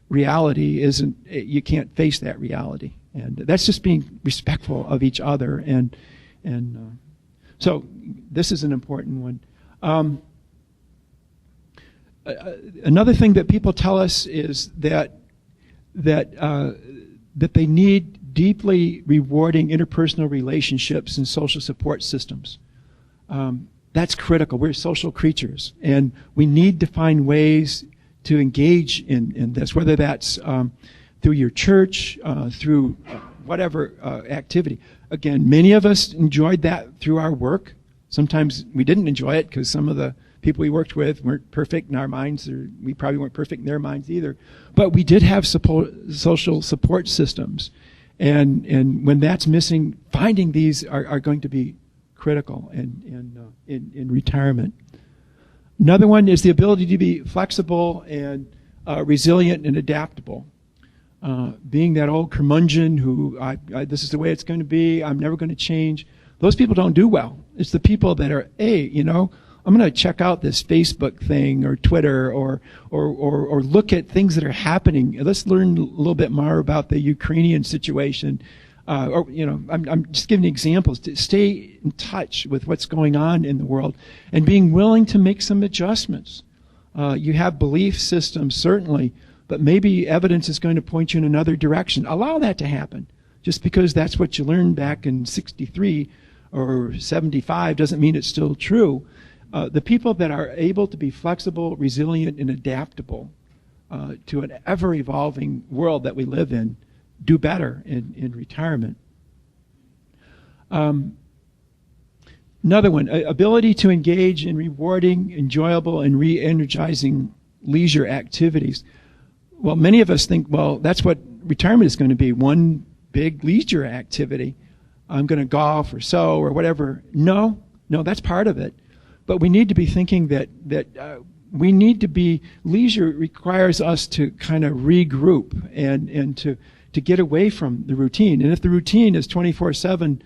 reality you can't face that reality. And that's just being respectful of each other. And so this is an important one. Another thing that people tell us is that they need deeply rewarding interpersonal relationships and social support systems. That's critical. We're social creatures, and we need to find ways to engage in this, whether that's through your church, through whatever activity. Again, many of us enjoyed that through our work. Sometimes we didn't enjoy it because some of the people we worked with weren't perfect in our minds, or we probably weren't perfect in their minds either. But we did have social support systems. And when that's missing, finding these are going to be critical in retirement. Another one is the ability to be flexible and resilient and adaptable. Being that old curmudgeon who, this is the way it's going to be, I'm never going to change. Those people don't do well. It's the people that are, hey, I'm going to check out this Facebook thing or Twitter or look at things that are happening. Let's learn a little bit more about the Ukrainian situation. I'm just giving examples to stay in touch with what's going on in the world and being willing to make some adjustments. You have belief systems, certainly, but maybe evidence is going to point you in another direction. Allow that to happen. Just because that's what you learned back in 63 or 75 doesn't mean it's still true. The people that are able to be flexible, resilient, and adaptable to an ever-evolving world that we live in do better in retirement. Another one, ability to engage in rewarding, enjoyable, and re-energizing leisure activities. Well, many of us think, well, that's what retirement is going to be, one big leisure activity. I'm going to golf or sew or whatever. No, that's part of it. But we need to be thinking that we need to be, leisure requires us to kind of regroup and to get away from the routine. And if the routine is 24/7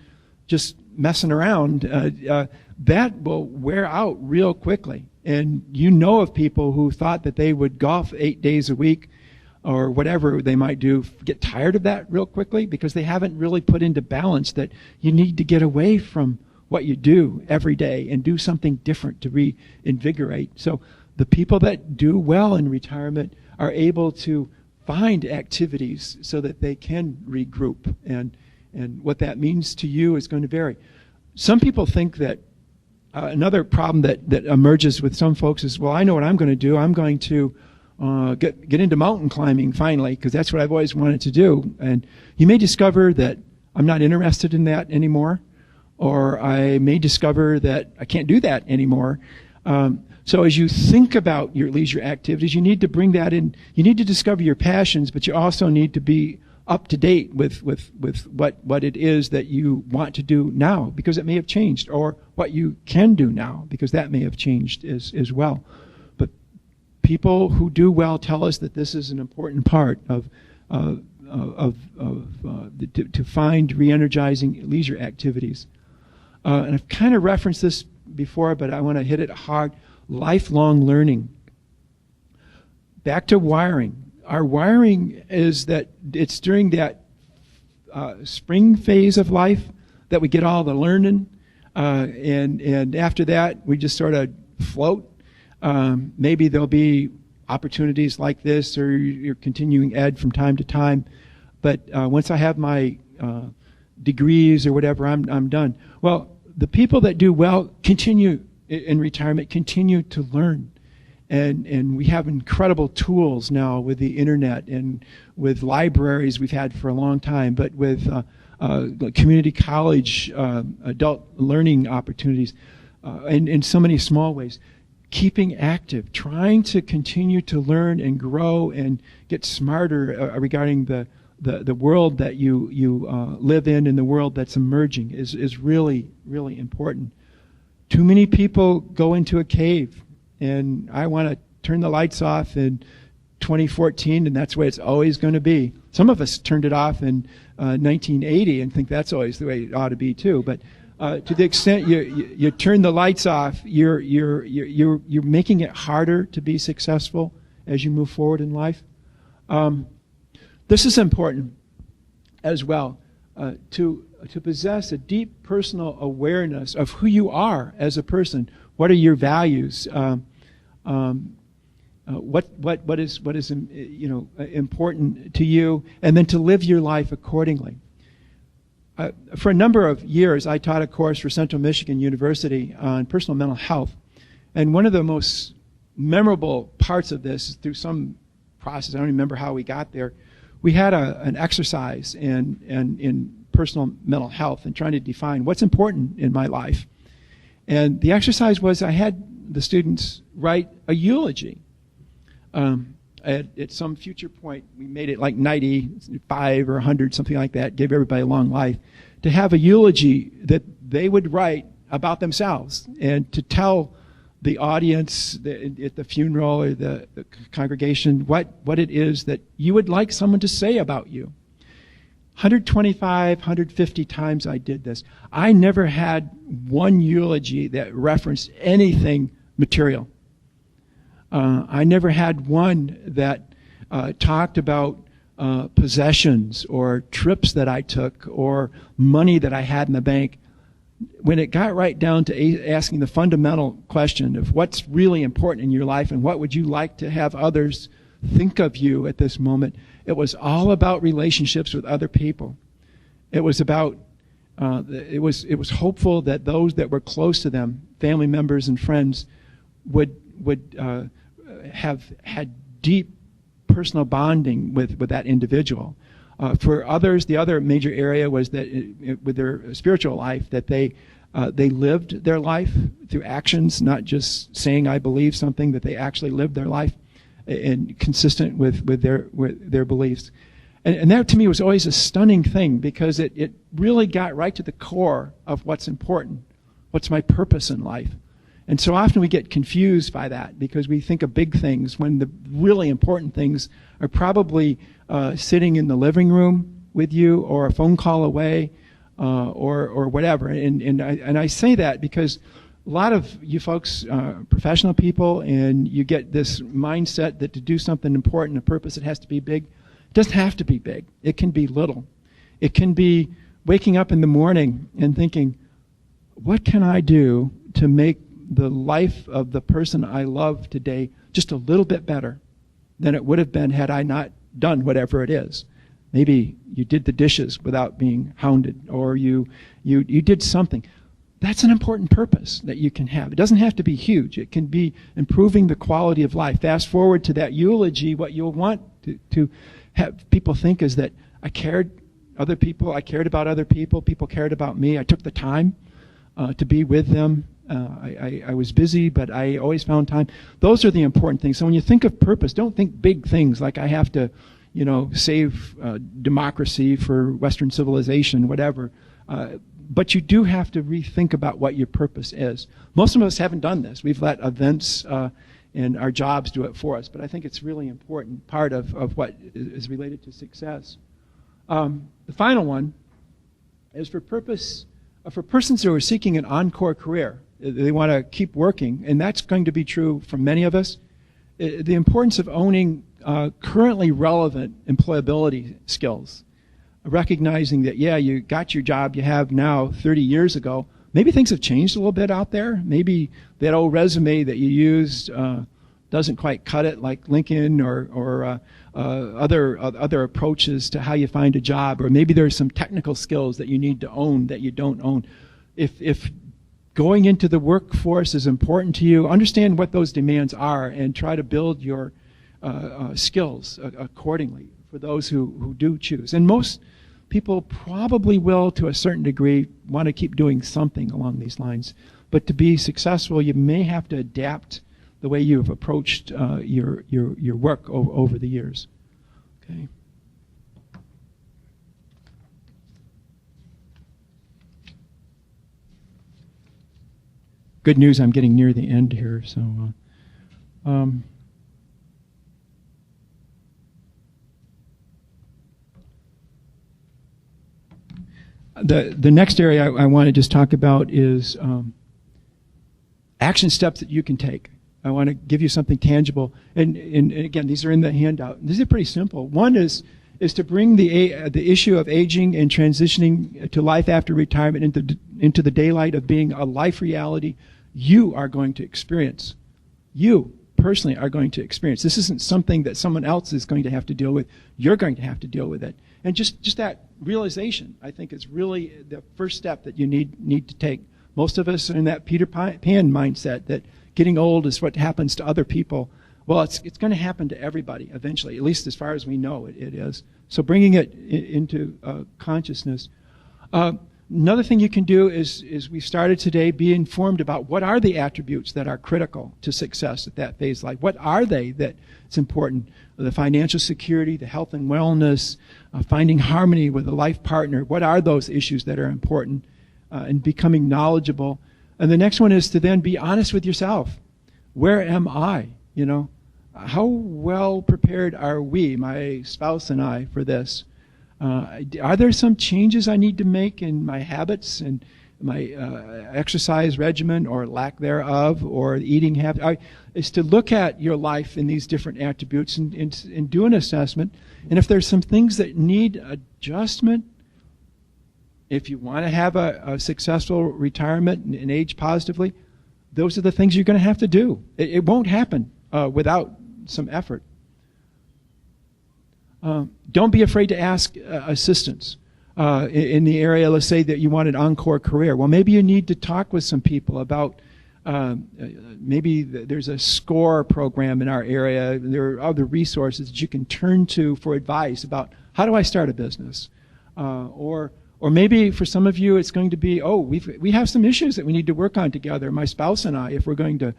just messing around, that will wear out real quickly. And of people who thought that they would golf 8 days a week or whatever they might do, get tired of that real quickly because they haven't really put into balance that you need to get away from what you do every day and do something different to reinvigorate. So the people that do well in retirement are able to find activities so that they can regroup, and what that means to you is going to vary. Some people think that another problem that emerges with some folks is, well, I know what I'm going to do. I'm going to get into mountain climbing finally, because that's what I've always wanted to do. And you may discover that I'm not interested in that anymore, or I may discover that I can't do that anymore. So as you think about your leisure activities, you need to bring that in. You need to discover your passions, but you also need to be up to date with what it is that you want to do now, because it may have changed, or what you can do now, because that may have changed as well. But people who do well tell us that this is an important part of to find re-energizing leisure activities. And I've kind of referenced this before, but I want to hit it hard. Lifelong learning. Back to wiring. Our wiring is that it's during that spring phase of life that we get all the learning, and after that we just sort of float. Maybe there'll be opportunities like this, or you're continuing ed from time to time. But once I have my degrees or whatever, I'm done. Well, the people that do well continue in retirement, continue to learn. And we have incredible tools now with the internet and with libraries we've had for a long time, but with community college, adult learning opportunities, in so many small ways. Keeping active, trying to continue to learn and grow and get smarter regarding the world that you live in and the world that's emerging is really, really important. Too many people go into a cave, and I want to turn the lights off in 2014, and that's the way it's always going to be. Some of us turned it off in 1980 and think that's always the way it ought to be too. But to the extent you turn the lights off, you're making it harder to be successful as you move forward in life. This is important as well, to possess a deep personal awareness of who you are as a person. What are your values? What is important to you, and then to live your life accordingly. For a number of years, I taught a course for Central Michigan University on personal mental health, and one of the most memorable parts of this, through some process, I don't remember how we got there, we had an exercise in personal mental health and trying to define what's important in my life. And the exercise was, I had the students write a eulogy. At some future point, we made it like 95 or 100, something like that, gave everybody a long life, to have a eulogy that they would write about themselves and to tell the audience at the funeral or the congregation what it is that you would like someone to say about you. 125, 150 times I did this. I never had one eulogy that referenced anything material. I never had one that talked about possessions or trips that I took or money that I had in the bank. When it got right down to asking the fundamental question of what's really important in your life and what would you like to have others think of you at this moment, it was all about relationships with other people. It was about it was hopeful that those that were close to them, family members and friends, would have had deep personal bonding with that individual. For others, the other major area was that with their spiritual life, that they lived their life through actions, not just saying I believe something, that they actually lived their life and consistent with their beliefs. And that to me was always a stunning thing, because it really got right to the core of what's important. What's my purpose in life? And so often we get confused by that because we think of big things when the really important things are probably sitting in the living room with you, or a phone call away, or whatever. And I say that because a lot of you folks, professional people, and you get this mindset that to do something important, a purpose, it has to be big. It doesn't have to be big. It can be little. It can be waking up in the morning and thinking, what can I do to make the life of the person I love today just a little bit better than it would have been had I not done whatever it is. Maybe you did the dishes without being hounded, or you did something. That's an important purpose that you can have. It doesn't have to be huge. It can be improving the quality of life. Fast forward to that eulogy, what you'll want to have people think is that I cared about other people, people cared about me, I took the time to be with them. I was busy, but I always found time. Those are the important things. So when you think of purpose, don't think big things like I have to, save democracy for Western civilization, whatever. But you do have to rethink about what your purpose is. Most of us haven't done this. We've let events and our jobs do it for us. But I think it's really important part of what is related to success. The final one is for purpose. For persons who are seeking an encore career, they want to keep working, and that's going to be true for many of us. The importance of owning currently relevant employability skills. recognizing that, yeah, you got your job you have now 30 years ago. Maybe things have changed a little bit out there. Maybe that old resume that you used doesn't quite cut it, like Lincoln or other approaches to how you find a job. Or maybe there's some technical skills that you need to own that you don't own. If going into the workforce is important to you, understand what those demands are and try to build your skills accordingly for those who do choose. And most people probably will, to a certain degree, want to keep doing something along these lines. But to be successful, you may have to adapt the way you've approached your work over the years. Okay. Good news, I'm getting near the end here, so the next area I want to just talk about is action steps that you can take. I want to give you something tangible, and again, these are in the handout. These are pretty simple. One is to bring the issue of aging and transitioning to life after retirement into the daylight of being a life reality you are going to experience. You personally are going to experience. This isn't something that someone else is going to have to deal with. You're going to have to deal with it. And just that realization, I think, is really the first step that you need to take. Most of us are in that Peter Pan mindset that getting old is what happens to other people. Well, it's going to happen to everybody eventually, at least as far as we know it is. So bringing it into consciousness. Another thing you can do is we started today, be informed about what are the attributes that are critical to success at that phase of life. What are they that it's important? The financial security, the health and wellness, finding harmony with a life partner. What are those issues that are important? And becoming knowledgeable. And the next one is to then be honest with yourself. Where am I? You know, how well prepared are we, my spouse and I, for this? Are there some changes I need to make in my habits and my exercise regimen or lack thereof, or eating habits? Is to look at your life in these different attributes and do an assessment. And if there's some things that need adjustment, if you want to have a successful retirement and age positively, those are the things you're going to have to do. It won't happen without some effort. Don't be afraid to ask assistance in the area, let's say, that you want an encore career. Well, maybe you need to talk with some people about maybe there's a SCORE program in our area. There are other resources that you can turn to for advice about how do I start a business. Or maybe for some of you it's going to be, we have some issues that we need to work on together, my spouse and I, if we're going to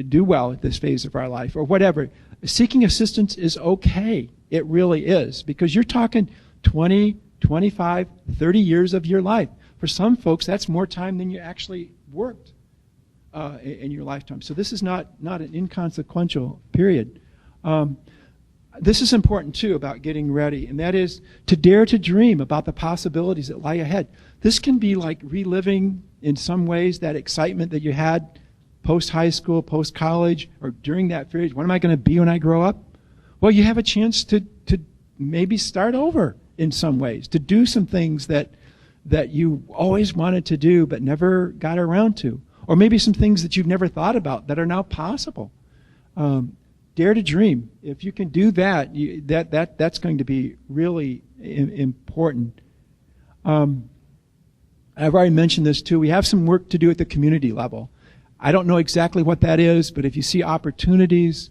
do well at this phase of our life, or whatever. Seeking assistance is okay. It really is, because you're talking 20, 25, 30 years of your life. For some folks, that's more time than you actually worked in your lifetime. So this is not an inconsequential period. This is important, too, about getting ready, and that is to dare to dream about the possibilities that lie ahead. This can be like reliving, in some ways, that excitement that you had post-high school, post-college, or during that period. What am I going to be when I grow up? Well, you have a chance to maybe start over in some ways, to do some things that you always wanted to do but never got around to, or maybe some things that you've never thought about that are now possible. Dare to dream. If you can do that, that's going to be really important. I've already mentioned this too. We have some work to do at the community level. I don't know exactly what that is, but if you see opportunities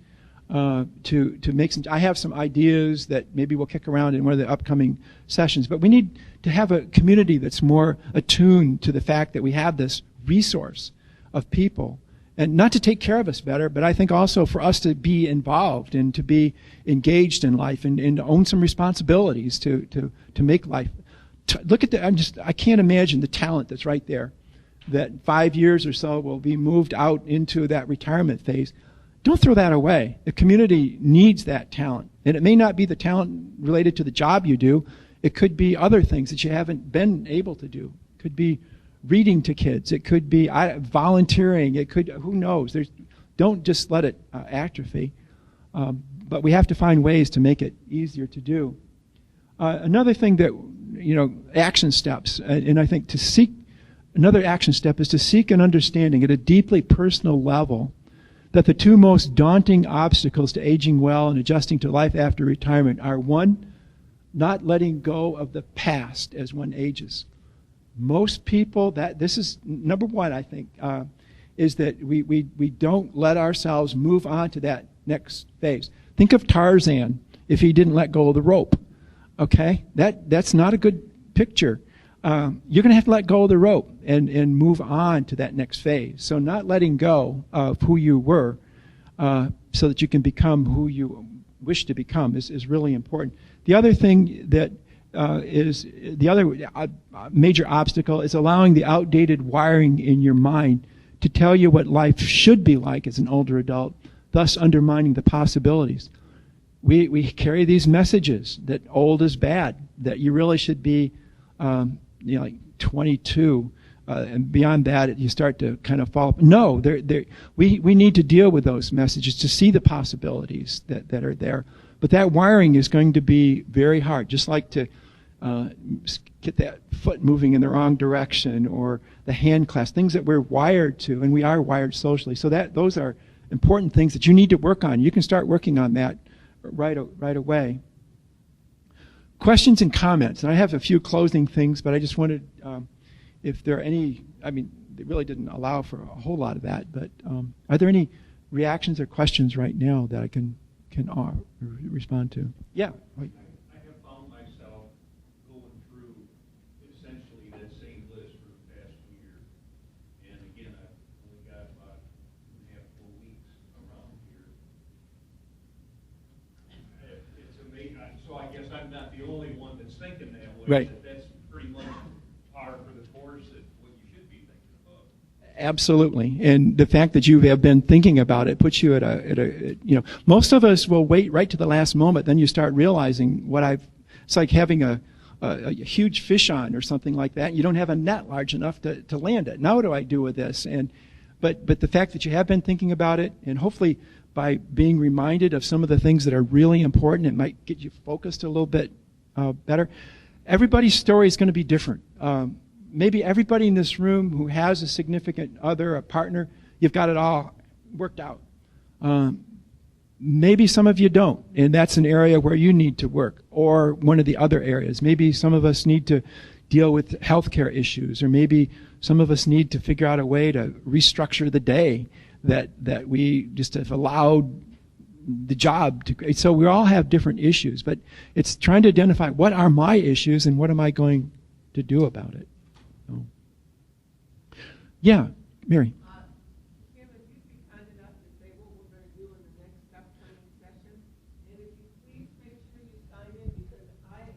to make some, I have some ideas that maybe we'll kick around in one of the upcoming sessions. But we need to have a community that's more attuned to the fact that we have this resource of people. And not to take care of us better, but I think also for us to be involved and to be engaged in life and to own some responsibilities to make life. Look at I can't imagine the talent that's right there, that 5 years or so will be moved out into that retirement phase. Don't throw that away. The community needs that talent. And it may not be the talent related to the job you do. It could be other things that you haven't been able to do. It could be reading to kids. It could be volunteering. It could, who knows? Don't just let it atrophy. But we have to find ways to make it easier to do. Another thing that, action steps, and I think another action step is to seek an understanding at a deeply personal level that the two most daunting obstacles to aging well and adjusting to life after retirement are, one, not letting go of the past as one ages. Most people, this is number one, I think, is that we don't let ourselves move on to that next phase. Think of Tarzan if he didn't let go of the rope. Okay? That's not a good picture. You're going to have to let go of the rope and move on to that next phase. So not letting go of who you were so that you can become who you wish to become is really important. The other thing that is the other major obstacle is allowing the outdated wiring in your mind to tell you what life should be like as an older adult, thus undermining the possibilities. We carry these messages that old is bad, that you really should be like 22, and beyond that you start to kind of fall. No, we need to deal with those messages to see the possibilities that are there. But that wiring is going to be very hard, just like to get that foot moving in the wrong direction or the hand clasp, things that we're wired to, and we are wired socially. So those are important things that you need to work on. You can start working on that right away. Questions and comments. And I have a few closing things, but I just wanted, if there are any, they really didn't allow for a whole lot of that, but are there any reactions or questions right now that I can respond to? Yeah. I have found myself going through essentially that same list for the past 2 years. And again, I've only got about 2.5 weeks around here. It's amazing. So I guess I'm not the only one that's thinking that way. Right. That's pretty much par for the course at what you should be thinking about. Absolutely. And the fact that you have been thinking about it puts you at a most of us will wait right to the last moment. Then you start realizing it's like having a huge fish on or something like that. You don't have a net large enough to land it. Now what do I do with this? But the fact that you have been thinking about it, and hopefully by being reminded of some of the things that are really important, it might get you focused a little bit better. Everybody's story is going to be different. Maybe everybody in this room who has a significant other, a partner, you've got it all worked out. Maybe some of you don't, and that's an area where you need to work, or one of the other areas. Maybe some of us need to deal with healthcare issues, or maybe some of us need to figure out a way to restructure the day that we just have allowed the job to. So we all have different issues, but it's trying to identify what are my issues and what am I going to do about it. So. Yeah, Mary. Kim, if you'd be kind enough to say what we're going to do in the next upcoming session, and if you please make sure you sign in, because I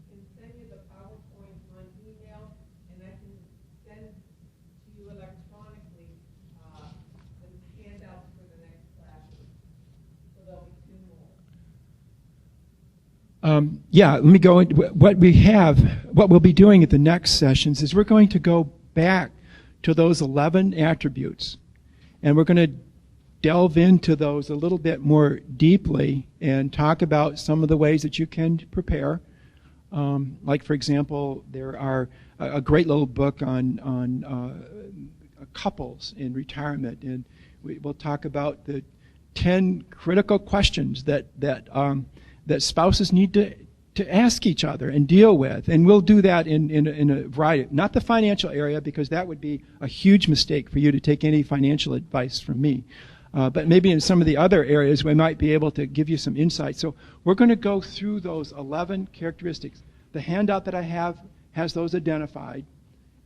can send you the PowerPoint on email, and I can send to you electronically the handouts for the next classes. So there'll be 2 more. Let me go into what we'll be doing at the next sessions is we're going to go back to those 11 attributes, and we're going to delve into those a little bit more deeply and talk about some of the ways that you can prepare. Like, for example, there are a great little book on couples in retirement, and we'll talk about the 10 critical questions that spouses need to ask each other and deal with. And we'll do that in a variety. Not the financial area, because that would be a huge mistake for you to take any financial advice from me. But maybe in some of the other areas we might be able to give you some insight. So we're going to go through those 11 characteristics. The handout that I have has those identified,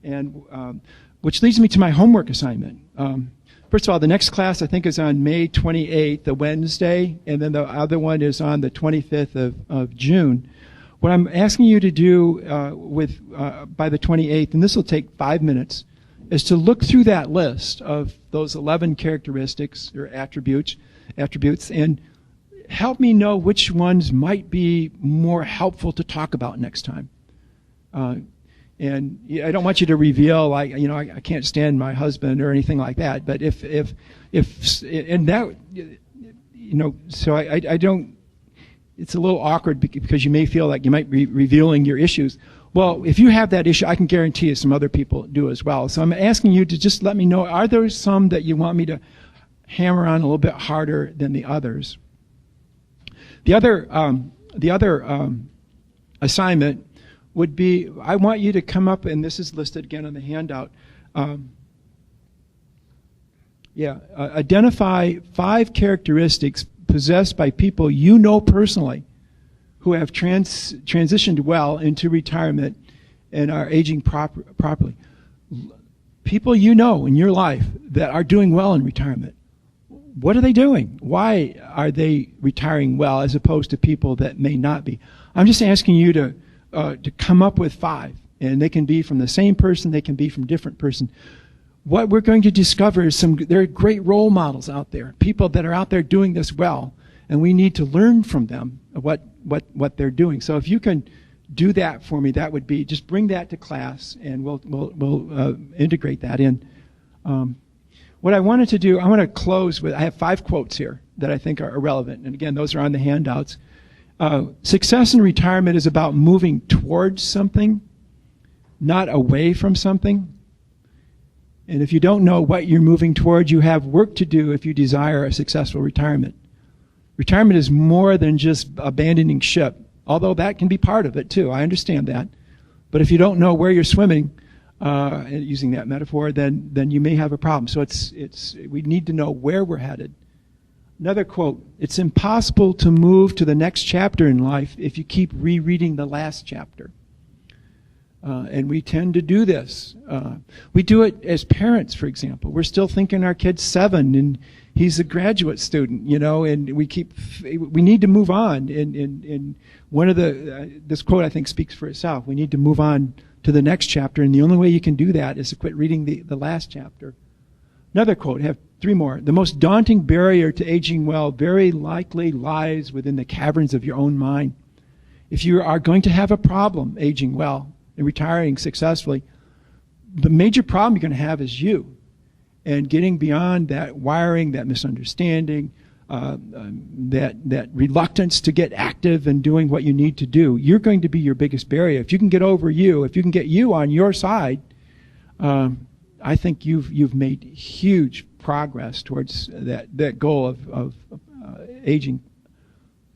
and which leads me to my homework assignment. First of all, the next class I think is on May 28th, the Wednesday, and then the other one is on the 25th of June. What I'm asking you to do by the 28th, and this will take 5 minutes, is to look through that list of those 11 characteristics or attributes, and help me know which ones might be more helpful to talk about next time. And I don't want you to reveal, like, I can't stand my husband or anything like that. But if and that, so I don't. it's a little awkward because you may feel like you might be revealing your issues. Well, if you have that issue, I can guarantee you some other people do as well. So I'm asking you to just let me know, are there some that you want me to hammer on a little bit harder than the others? The other assignment would be, I want you to come up, and this is listed again on the handout. Identify 5 characteristics possessed by people you know personally who have transitioned well into retirement and are aging properly. People you know in your life that are doing well in retirement. What are they doing? Why are they retiring well as opposed to people that may not be? I'm just asking you to come up with 5, and they can be from the same person, they can be from different person. What we're going to discover is there are great role models out there, people that are out there doing this well, and we need to learn from them what they're doing. So if you can do that for me, that would be, just bring that to class, and we'll integrate that in. What I wanted to do, I want to close with, I have 5 quotes here that I think are relevant, and again, those are on the handouts. Success in retirement is about moving towards something, not away from something. And if you don't know what you're moving towards, you have work to do if you desire a successful retirement. Retirement is more than just abandoning ship, although that can be part of it too. I understand that. But if you don't know where you're swimming, using that metaphor, then you may have a problem. So we need to know where we're headed. Another quote, it's impossible to move to the next chapter in life if you keep rereading the last chapter. And we tend to do this. We do it as parents, for example. We're still thinking our kid's 7 and he's a graduate student, and we need to move on. And one of this quote I think speaks for itself. We need to move on to the next chapter, and the only way you can do that is to quit reading the last chapter. Another quote, I have 3 more. The most daunting barrier to aging well very likely lies within the caverns of your own mind. If you are going to have a problem aging well and retiring successfully, the major problem you're going to have is you. And getting beyond that wiring, that misunderstanding, that reluctance to get active and doing what you need to do, you're going to be your biggest barrier. If you can get over you, if you can get you on your side, I think you've made huge progress towards that goal of aging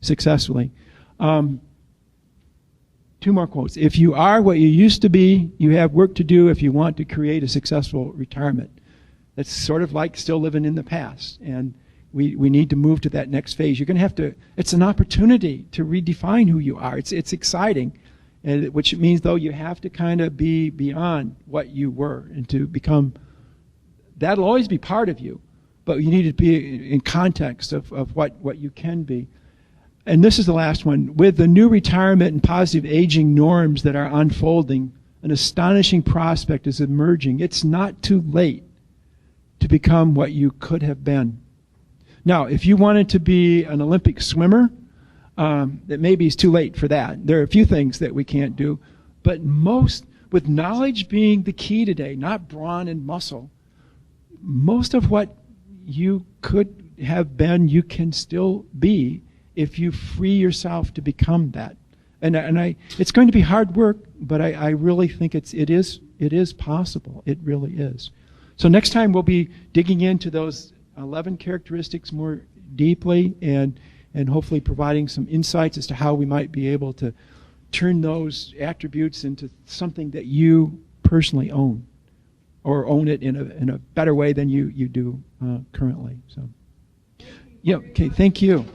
successfully. 2 more quotes. If you are what you used to be, you have work to do if you want to create a successful retirement. That's sort of like still living in the past. And we need to move to that next phase. You're going to have to, it's an opportunity to redefine who you are. It's exciting, which means, though, you have to kind of be beyond what you were and to become, that'll always be part of you, but you need to be in context of what you can be. And this is the last one. With the new retirement and positive aging norms that are unfolding, an astonishing prospect is emerging. It's not too late to become what you could have been. Now, if you wanted to be an Olympic swimmer, it maybe it's too late for that. There are a few things that we can't do, but with knowledge being the key today, not brawn and muscle, most of what you could have been, you can still be if you free yourself to become that. And it's going to be hard work, but I really think it is possible. It really is. So next time we'll be digging into those 11 characteristics more deeply and hopefully providing some insights as to how we might be able to turn those attributes into something that you personally own, or own it in a better way than you do currently. So, yeah, okay, thank you.